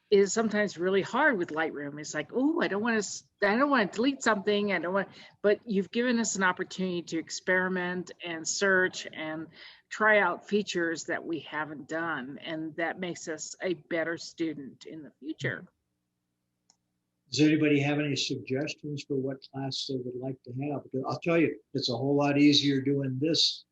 is sometimes really hard with Lightroom. It's like, oh, I don't want to delete something. But you've given us an opportunity to experiment and search and try out features that we haven't done. And that makes us a better student in the future. Does anybody have any suggestions for what class they would like to have? Because I'll tell you, it's a whole lot easier doing this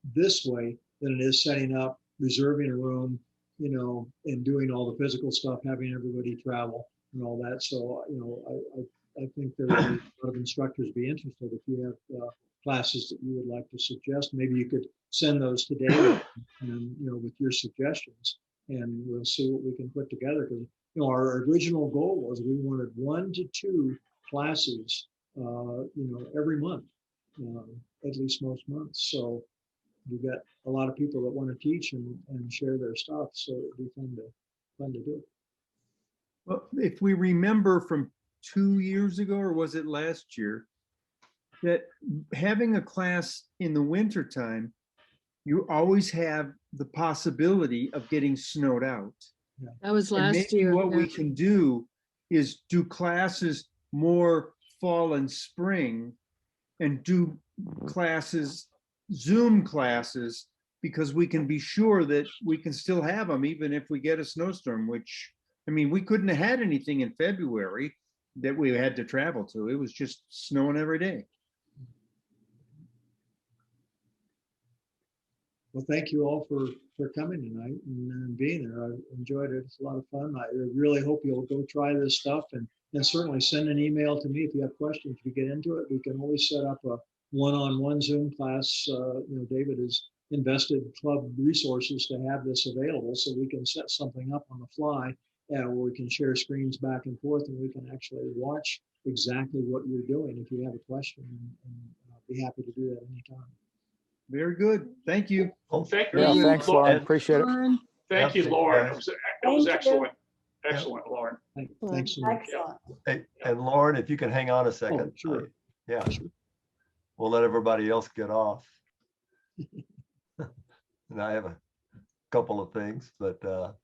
way than it is setting up, reserving a room, you know, and doing all the physical stuff, having everybody travel and all that. So, you know, I think there would be a lot of instructors be interested if you have classes that you would like to suggest. Maybe you could send those to David and, you know, with your suggestions, and we'll see what we can put together. Because, you know, our original goal was we wanted 1 to 2 classes, you know, every month, at least most months. So we've got a lot of people that want to teach and share their stuff. So it'd be fun to do. Well, if we remember from 2 years ago, or was it last year, that having a class in the wintertime, you always have the possibility of getting snowed out. That was And last maybe year. what yeah. we can do is do classes more fall and spring, and do classes, Zoom classes, because we can be sure that we can still have them even if we get a snowstorm, which, I mean, we couldn't have had anything in February that we had to travel to. It was just snowing every day. Well, thank you all for coming tonight and being there. I enjoyed it. It's a lot of fun. I really hope you'll go try this stuff, and certainly send an email to me if you have questions. If you get into it, we can always set up a one-on-one Zoom class. You know, David has invested club resources to have this available, so we can set something up on the fly where we can share screens back and forth, and we can actually watch exactly what you're doing if you have a question, and I'll be happy to do that anytime. Very good. Thank you. Well, thank you. Yeah, thanks, Lauren. And- Appreciate it. Lauren, Thank you, Yep. Lauren. It was Thank you. excellent. Excellent, Lauren. Thanks so much. Excellent. Hey, and Lauren, if you can hang on a second. sure. Yeah, we'll let everybody else get off. And I have a couple of things, but